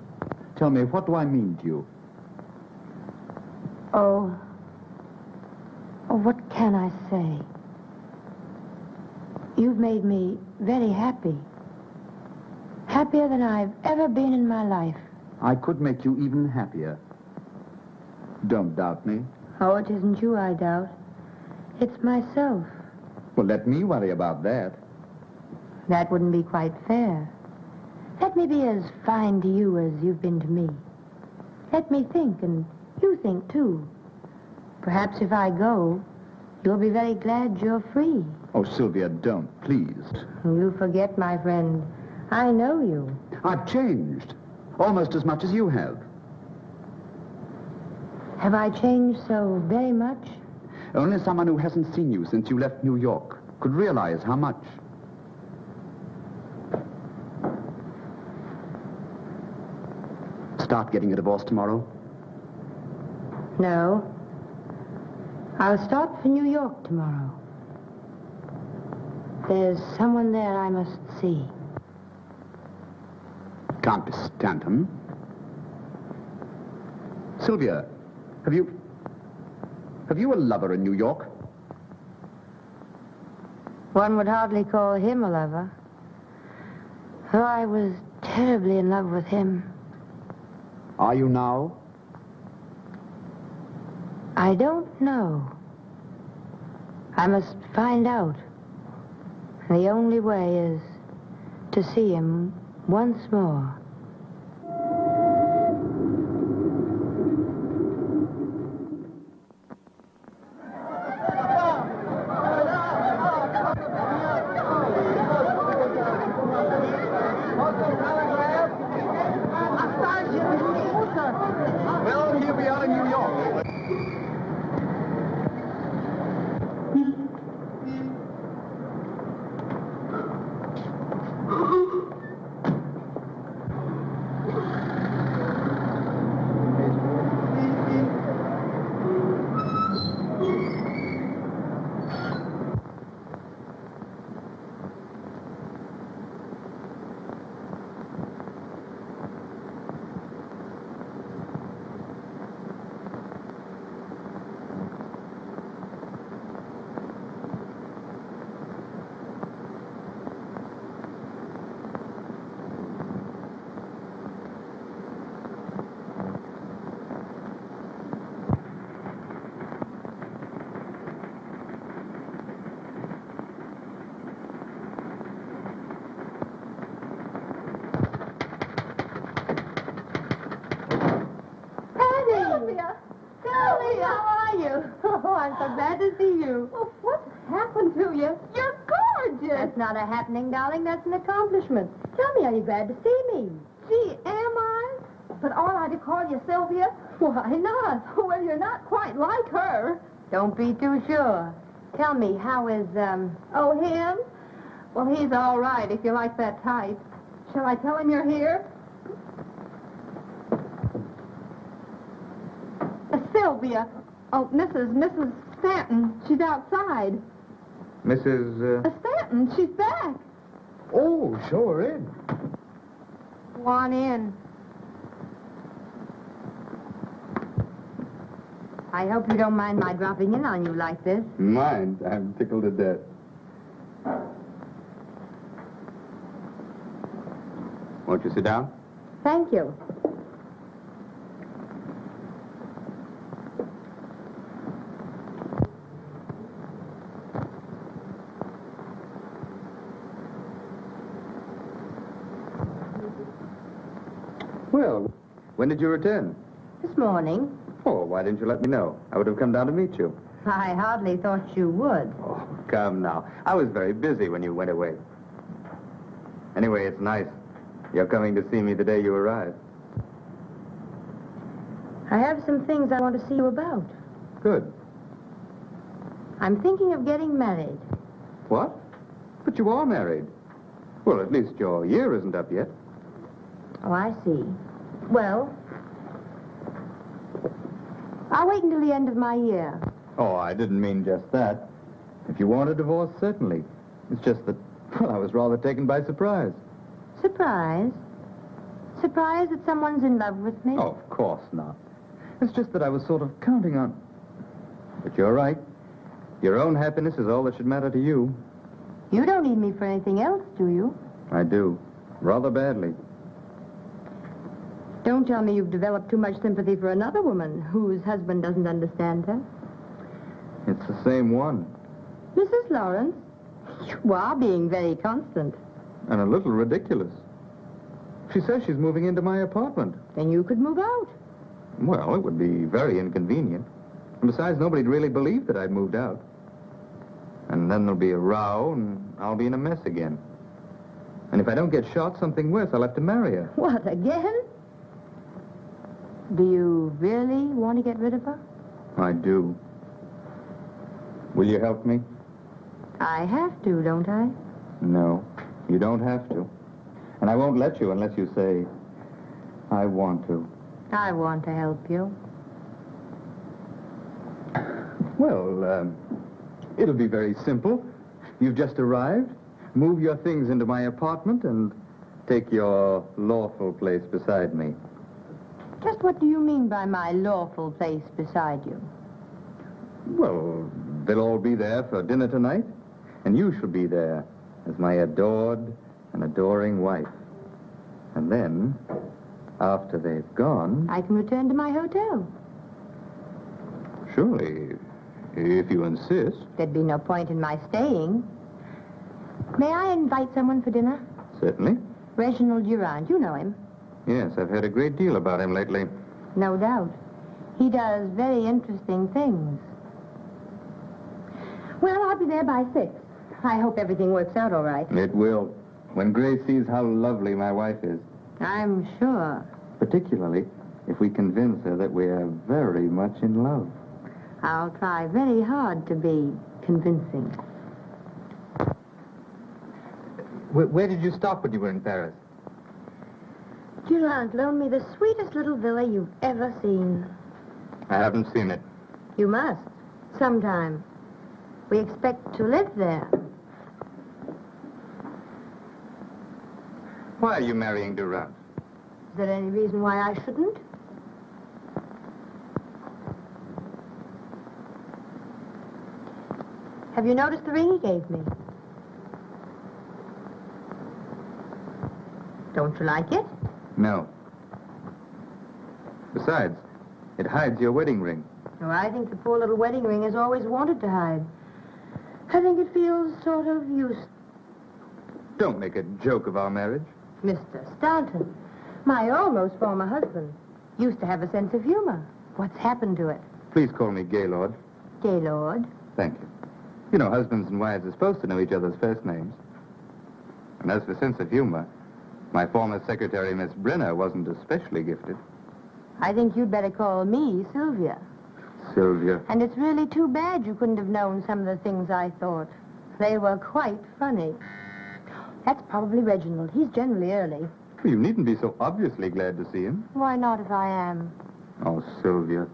Tell me, what do I mean to you? Oh, what can I say? You've made me very happy. Happier than I've ever been in my life. I could make you even happier. Don't doubt me. Oh, it isn't you I doubt. It's myself. Well, let me worry about that. That wouldn't be quite fair. Let me be as fine to you as you've been to me. Let me think, and you think, too. Perhaps if I go, you'll be very glad you're free. Oh, Sylvia, don't, please. You forget, my friend. I know you. I've changed. Almost as much as you have. Have I changed so very much? Only someone who hasn't seen you since you left New York could realize how much. Start getting a divorce tomorrow? No. I'll start for New York tomorrow. There's someone there I must see. Countess Stanton. Sylvia, have you a lover in New York? One would hardly call him a lover. Though I was terribly in love with him. Are you now? I don't know. I must find out. The only way is to see him once more. Well, here we are in New York. Sylvia! Sylvia, how are you? Oh, I'm so glad to see you. Well, what's happened to you? You're gorgeous. That's not a happening, darling. That's an accomplishment. Tell me, are you glad to see me? Gee, am I? But ought I to call you Sylvia? Why not? Well, you're not quite like her. Don't be too sure. Tell me, how is, Oh, him? Well, he's all right if you like that type. Shall I tell him you're here? Sylvia. Oh, Mrs. Stanton. She's outside. Mrs. Stanton, she's back. Oh, show her in. go on in. I hope you don't mind my dropping in on you like this. Mind? I'm tickled to death. Won't you sit down? Thank you. Well, when did you return? This morning. Oh, why didn't you let me know? I would have come down to meet you. I hardly thought you would. Oh, come now. I was very busy when you went away. Anyway, it's nice. You're coming to see me the day you arrive. I have some things I want to see you about. Good. I'm thinking of getting married. What? But you are married. Well, at least your year isn't up yet. Oh, I see. Well, I'll wait until the end of my year. Oh, I didn't mean just that. If you want a divorce, certainly. It's just that, well, I was rather taken by surprise. Surprise? Surprise that someone's in love with me? Oh, of course not. It's just that I was sort of counting on... But you're right. Your own happiness is all that should matter to you. You don't need me for anything else, do you? I do. Rather badly. Don't tell me you've developed too much sympathy for another woman whose husband doesn't understand her. It's the same one. Mrs. Lawrence, you are being very constant. And a little ridiculous. She says she's moving into my apartment. Then you could move out. Well, it would be very inconvenient. And besides, nobody'd really believe that I'd moved out. And then there'll be a row, and I'll be in a mess again. And if I don't get shot, something worse, I'll have to marry her. What, again? Do you really want to get rid of her? I do. Will you help me? I have to, don't I? No, you don't have to. And I won't let you unless you say, I want to. I want to help you. Well, it'll be very simple. You've just arrived. Move your things into my apartment and take your lawful place beside me. Just what do you mean by my lawful place beside you? Well, they'll all be there for dinner tonight, and you shall be there as my adored and adoring wife. And then, after they've gone... I can return to my hotel. Surely, if you insist. There'd be no point in my staying. May I invite someone for dinner? Certainly. Reginald Durand, you know him. Yes, I've heard a great deal about him lately. No doubt. He does very interesting things. Well, I'll be there by 6. I hope everything works out all right. It will, when Grace sees how lovely my wife is. I'm sure. Particularly if we convince her that we are very much in love. I'll try very hard to be convincing. Where did you stop when you were in Paris? Durand loaned me the sweetest little villa you've ever seen. I haven't seen it. You must. Sometime. We expect to live there. Why are you marrying Durand? Is there any reason why I shouldn't? Have you noticed the ring he gave me? Don't you like it? No. Besides, it hides your wedding ring. Oh, I think the poor little wedding ring has always wanted to hide. I think it feels sort of useless. Don't make a joke of our marriage. Mr. Stanton, my almost former husband, used to have a sense of humor. What's happened to it? Please call me Gaylord. Gaylord? Thank you. You know, husbands and wives are supposed to know each other's first names. And as for sense of humor, my former secretary, Miss Brenner, wasn't especially gifted. I think you'd better call me Sylvia. Sylvia. And it's really too bad you couldn't have known some of the things I thought. They were quite funny. That's probably Reginald. He's generally early. Well, you needn't be so obviously glad to see him. Why not if I am? Oh, Sylvia.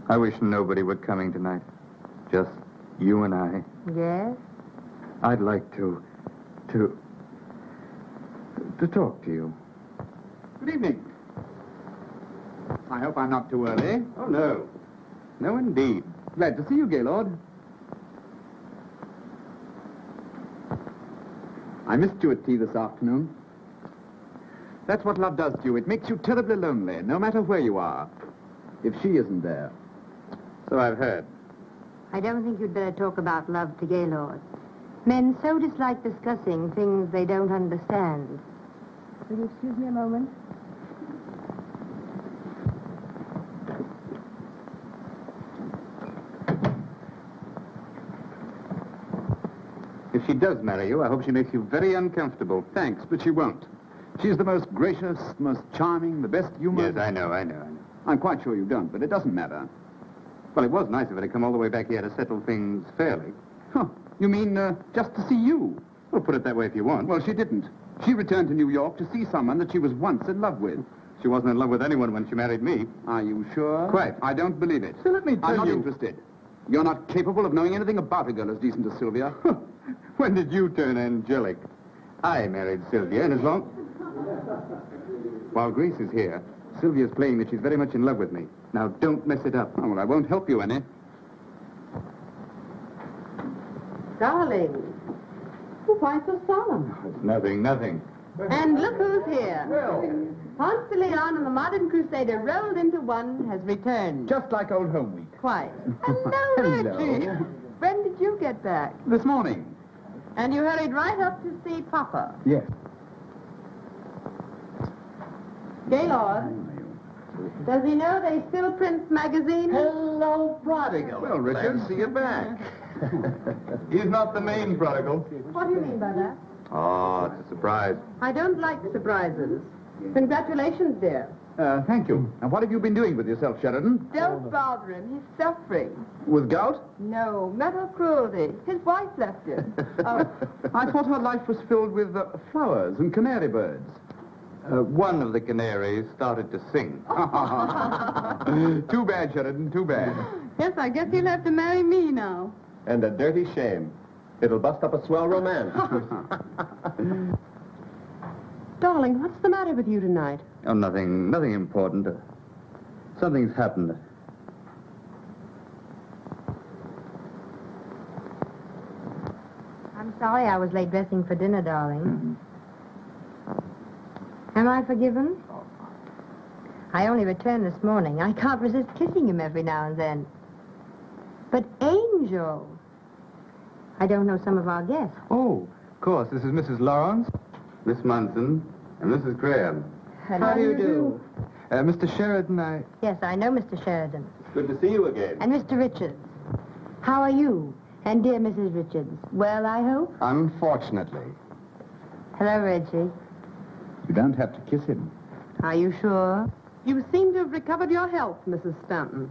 I wish nobody were coming tonight. Just you and I. Yes? I'd like to talk to you. Good evening. I hope I'm not too early. Oh, no. No, indeed. Glad to see you, Gaylord. I missed you at tea this afternoon. That's what love does to you. It makes you terribly lonely, no matter where you are. If she isn't there. So I've heard. I don't think you'd better talk about love to Gaylord. Men so dislike discussing things they don't understand. Will you excuse me a moment? If she does marry you, I hope she makes you very uncomfortable. Thanks, but she won't. She's the most gracious, most charming, the best humored... Yes, I know. I'm quite sure you don't, but it doesn't matter. Well, it was nice of her to come all the way back here to settle things fairly. Huh. You mean, just to see you? Well, put it that way if you want. Well, she didn't. She returned to New York to see someone that she was once in love with. She wasn't in love with anyone when she married me. Are you sure? Quite. I don't believe it. So let me tell I'm not you... interested. You're not capable of knowing anything about a girl as decent as Sylvia. When did you turn angelic? I married Sylvia, and as long... While Grace is here, Sylvia's playing that she's very much in love with me. Now, don't mess it up. Oh, well, I won't help you any. Darling, why so solemn? It's nothing. And look who's here. Ponce de Leon and the modern crusader rolled into one has returned. Just like old home week. Quite. Hello, Reggie. When did you get back? This morning. And you hurried right up to see Papa. Yes. Gaylord, does he know they still print magazines? Hello, prodigal. Well, Richard, Glad to see you back. He's not the main prodigal. What do you mean by that? Oh, it's a surprise. I don't like surprises. Congratulations, dear. Thank you. And what have you been doing with yourself, Sheridan? Don't bother him. He's suffering. With gout? No, mental cruelty. His wife left him. I thought her life was filled with flowers and canary birds. One of the canaries started to sing. Too bad, Sheridan, too bad. Yes, I guess he'll have to marry me now. And a dirty shame. It'll bust up a swell romance. Darling, what's the matter with you tonight? Oh, nothing important. Something's happened. I'm sorry I was late dressing for dinner, darling. Am I forgiven? I only returned this morning. I can't resist kissing him every now and then. But Angel, I don't know some of our guests. Oh, of course. This is Mrs. Lawrence, Miss Munson, and Mrs. Graham. How do you do? Mr. Sheridan, Yes, I know Mr. Sheridan. Good to see you again. And Mr. Richards. How are you? And dear Mrs. Richards. Well, I hope? Unfortunately. Hello, Reggie. You don't have to kiss him. Are you sure? You seem to have recovered your health, Mrs. Stanton.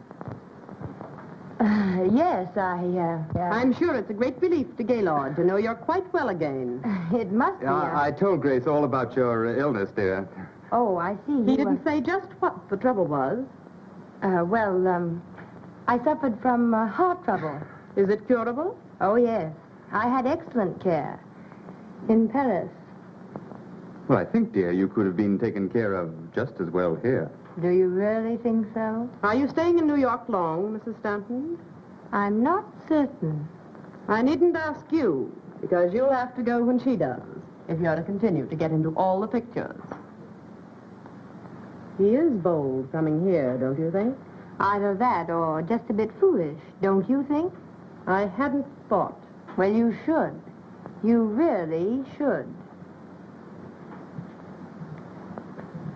Yes, I'm sure it's a great relief to Gaylord to know you're quite well again. It must be. I told Grace all about your illness, dear. Oh, I see. He didn't say just what the trouble was. I suffered from heart trouble. Is it curable? Oh, yes. I had excellent care. In Paris. Well, I think, dear, you could have been taken care of just as well here. Do you really think so? Are you staying in New York long, Mrs. Stanton? I'm not certain. I needn't ask you, because you'll have to go when she does, if you're to continue to get into all the pictures. He is bold coming here, don't you think? Either that or just a bit foolish, don't you think? I hadn't thought. Well, you should. You really should.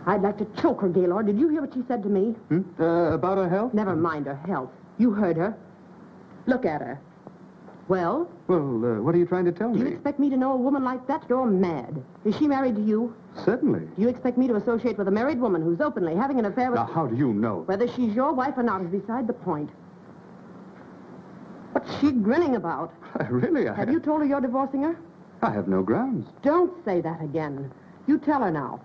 I'd like to choke her, Gaylord. Did you hear what she said to me? About her health? Never mind her health. You heard her. Look at her. Well, Well, what are you trying to tell do you me? expect me to know a woman like that? You're mad. Is she married to you? Certainly. Do you expect me to associate with a married woman who's openly having an affair with... Now, how do you know? Whether she's your wife or not is beside the point. What's she grinning about? Really, Have you told her you're divorcing her? I have no grounds. Don't say that again. You tell her now.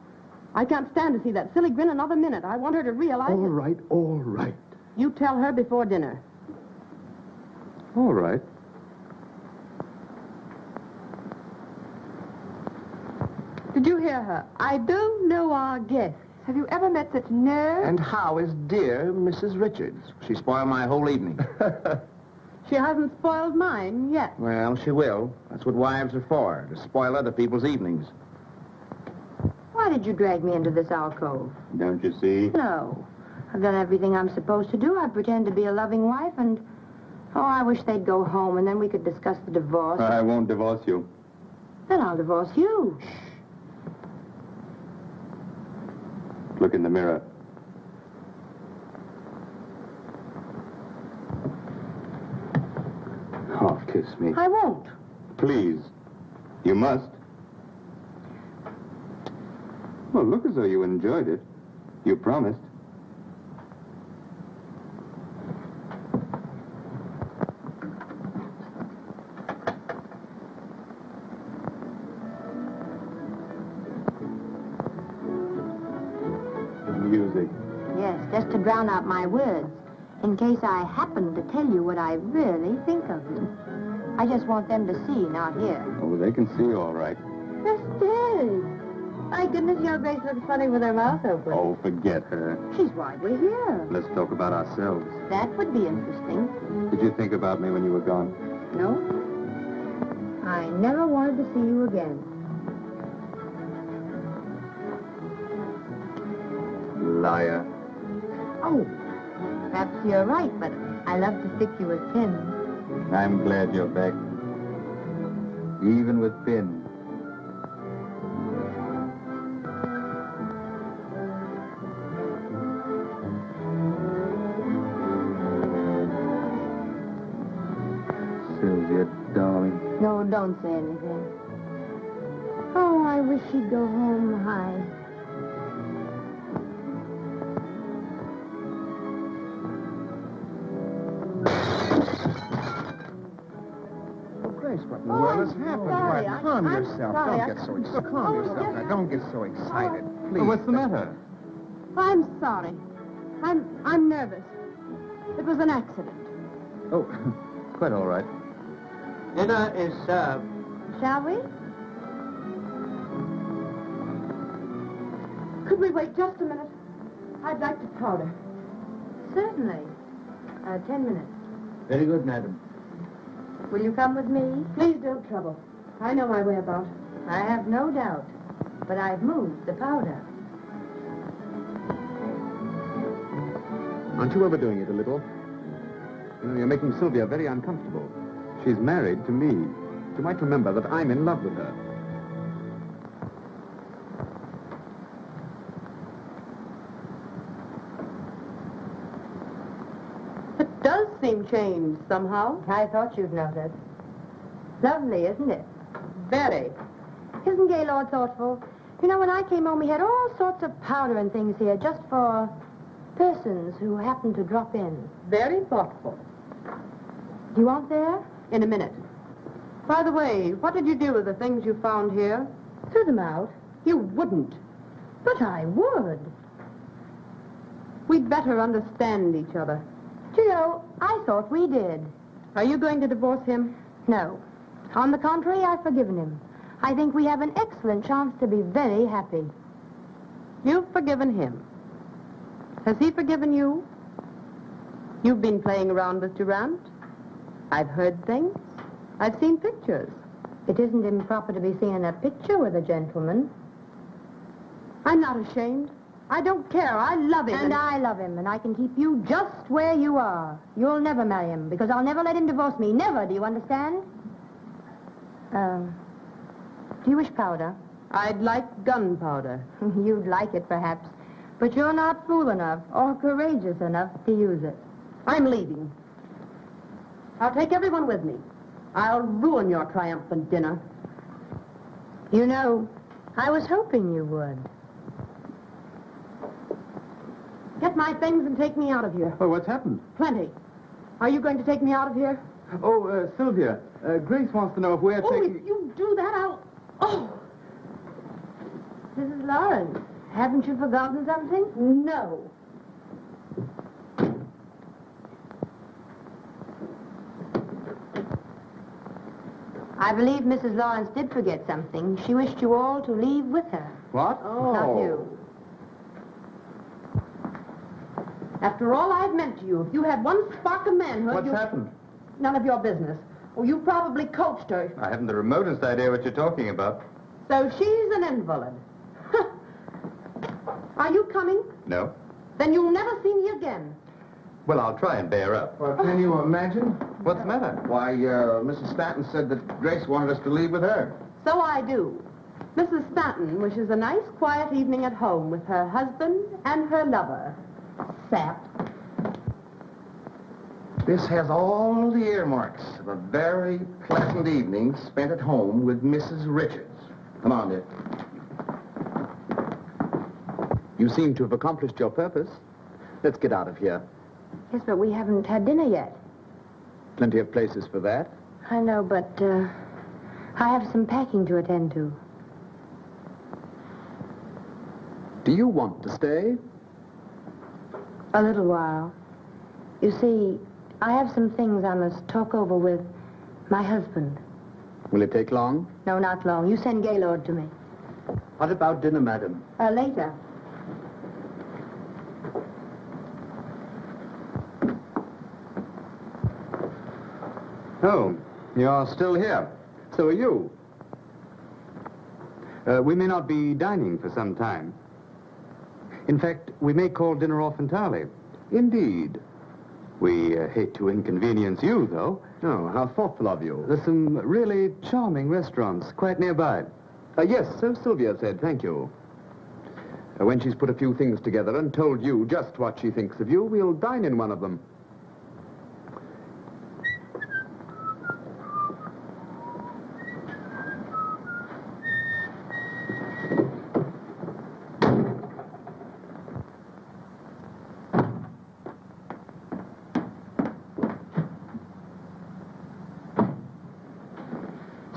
I can't stand to see that silly grin another minute. I want her to realize... All right. You tell her before dinner. All right. Did you hear her? I don't know our guests. Have you ever met such nerve? And how is dear Mrs. Richards? She spoiled my whole evening. She hasn't spoiled mine yet. Well, she will. That's what wives are for, to spoil other people's evenings. Why did you drag me into this alcove? Don't you see? No. I've done everything I'm supposed to do. I pretend to be a loving wife and... Oh, I wish they'd go home and then we could discuss the divorce. I won't divorce you. Then I'll divorce you. Look in the mirror. Oh, kiss me. I won't. Please. You must. Well, look as though you enjoyed it. You promised. Music. Yes, just to drown out my words. In case I happen to tell you what I really think of you. I just want them to see, not hear. Oh, they can see all right. Sisters! My goodness, your Grace looks funny with her mouth open. Oh, forget her. She's why we're here. Let's talk about ourselves. That would be interesting. Did you think about me when you were gone? No? I never wanted to see you again. Liar. Oh, perhaps you're right, but I love to stick you with pins. I'm glad you're back. Even with pins. Sylvia, darling. No, don't say anything. Oh, I wish she'd go home high. Grace, what in the Oh, world I'm has happened? sorry. Why, calm I'm yourself. sorry. Don't get so excited. Calm yourself now. Don't get so excited. Please. Well, what's the matter? I'm sorry. I'm nervous. It was an accident. Oh, quite all right. Dinner is served. Shall we? Could we wait just a minute? I'd like to powder. Certainly. 10 minutes. Very good, madam. Will you come with me? Please don't trouble. I know my way about. I have no doubt. But I've moved the powder. Aren't you overdoing it a little? You know, you're making Sylvia very uncomfortable. She's married to me. You might remember that I'm in love with her. It does seem changed somehow. I thought you'd notice. Lovely, isn't it? Very. Isn't Gaylord thoughtful? You know, when I came home, we had all sorts of powder and things here just for persons who happened to drop in. Very thoughtful. Do you want there? In a minute. By the way, what did you do with the things you found here? Threw them out. You wouldn't. But I would. We'd better understand each other. Do you know, I thought we did. Are you going to divorce him? No. On the contrary, I've forgiven him. I think we have an excellent chance to be very happy. You've forgiven him. Has he forgiven you? You've been playing around with Durant. I've heard things. I've seen pictures. It isn't improper to be seen in a picture with a gentleman. I'm not ashamed. I don't care. I love him. And I love him, and I can keep you just where you are. You'll never marry him, because I'll never let him divorce me. Never, do you understand? Do you wish powder? I'd like gunpowder. You'd like it, perhaps. But you're not fool enough or courageous enough to use it. I'm leaving. I'll take everyone with me. I'll ruin your triumphant dinner. You know, I was hoping you would. Get my things and take me out of here. Oh, what's happened? Plenty. Are you going to take me out of here? Oh, Sylvia, Grace wants to know if we're taking... If you do that, I'll... Oh, Mrs. Lawrence, haven't you forgotten something? no. I believe Mrs. Lawrence did forget something. She wished you all to leave with her. What? Not you. After all I've meant to you, if you had one spark of manhood, What's happened? None of your business. Oh, you probably coached her. I haven't the remotest idea what you're talking about. So she's an invalid. Are you coming? No? Then you'll never see me again. Well, I'll try and bear up. Well, can you imagine? What's the matter? Why, Mrs. Stanton said that Grace wanted us to leave with her. So I do. Mrs. Stanton wishes a nice, quiet evening at home with her husband and her lover. Sap. This has all the earmarks of a very pleasant evening spent at home with Mrs. Richards. Come on, dear. You seem to have accomplished your purpose. Let's get out of here. Yes, but we haven't had dinner yet. Plenty of places for that. I know, but I have some packing to attend to. Do you want to stay? A little while. You see, I have some things I must talk over with my husband. Will it take long? No, not long. You send Gaylord to me. What about dinner, madam? Later. Oh, you're still here. So are you. We may not be dining for some time. In fact, we may call dinner off entirely. Indeed. We hate to inconvenience you, though. Oh, how thoughtful of you. There's some really charming restaurants quite nearby. Yes, so Sylvia said, thank you. When she's put a few things together and told you just what she thinks of you, we'll dine in one of them.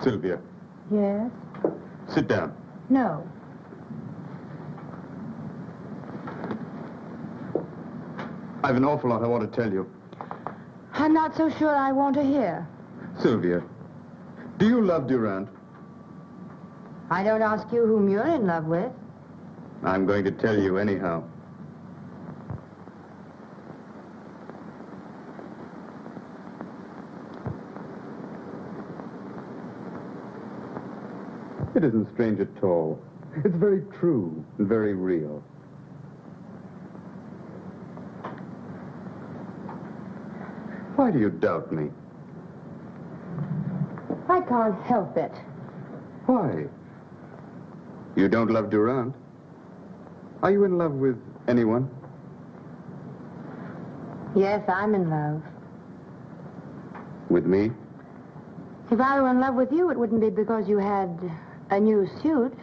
Sylvia, Yes? sit down. No. I've an awful lot I want to tell you. I'm not so sure I want to hear. Sylvia, do you love Durant? I don't ask you whom you're in love with. I'm going to tell you anyhow. It isn't strange at all. It's very true and very real. Why do you doubt me? I can't help it. Why? You don't love Durant? Are you in love with anyone? Yes, I'm in love. With me? If I were in love with you, it wouldn't be because you had a new suit.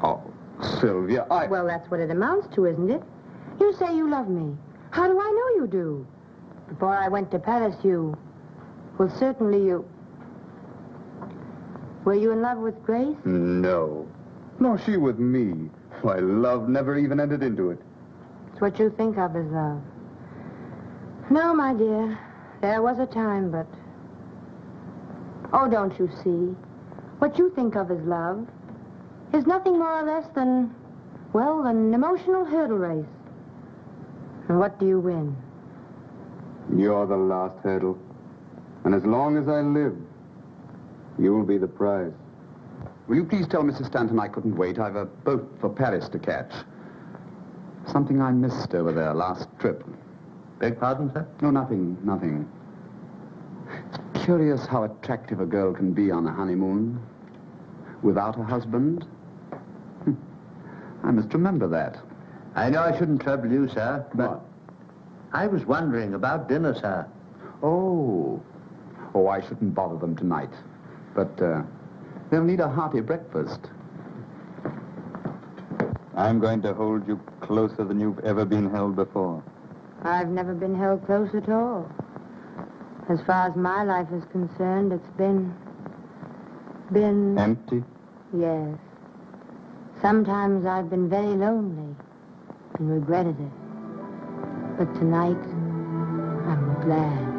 Oh, Sylvia, Well, that's what it amounts to, isn't it? You say you love me. How do I know you do? Before I went to Paris, well, certainly you... Were you in love with Grace? No. Nor she with me. Why, love never even entered into it. It's what you think of as love. No, my dear. There was a time, but... Oh, don't you see? What you think of as love is nothing more or less than, well, an emotional hurdle race. And what do you win? You're the last hurdle. And as long as I live, you'll be the prize. Will you please tell Mrs. Stanton I couldn't wait? I've a boat for Paris to catch. Something I missed over there last trip. Beg pardon, sir? No, nothing. It's curious how attractive a girl can be on a honeymoon without a husband. I must remember that. I know I shouldn't trouble you, sir, but What? I was wondering about dinner, sir. Oh, I shouldn't bother them tonight. But they'll need a hearty breakfast. I'm going to hold you closer than you've ever been held before. I've never been held close at all. As far as my life is concerned, it's been... Empty? Yes. Sometimes I've been very lonely and regretted it. But tonight, I'm glad.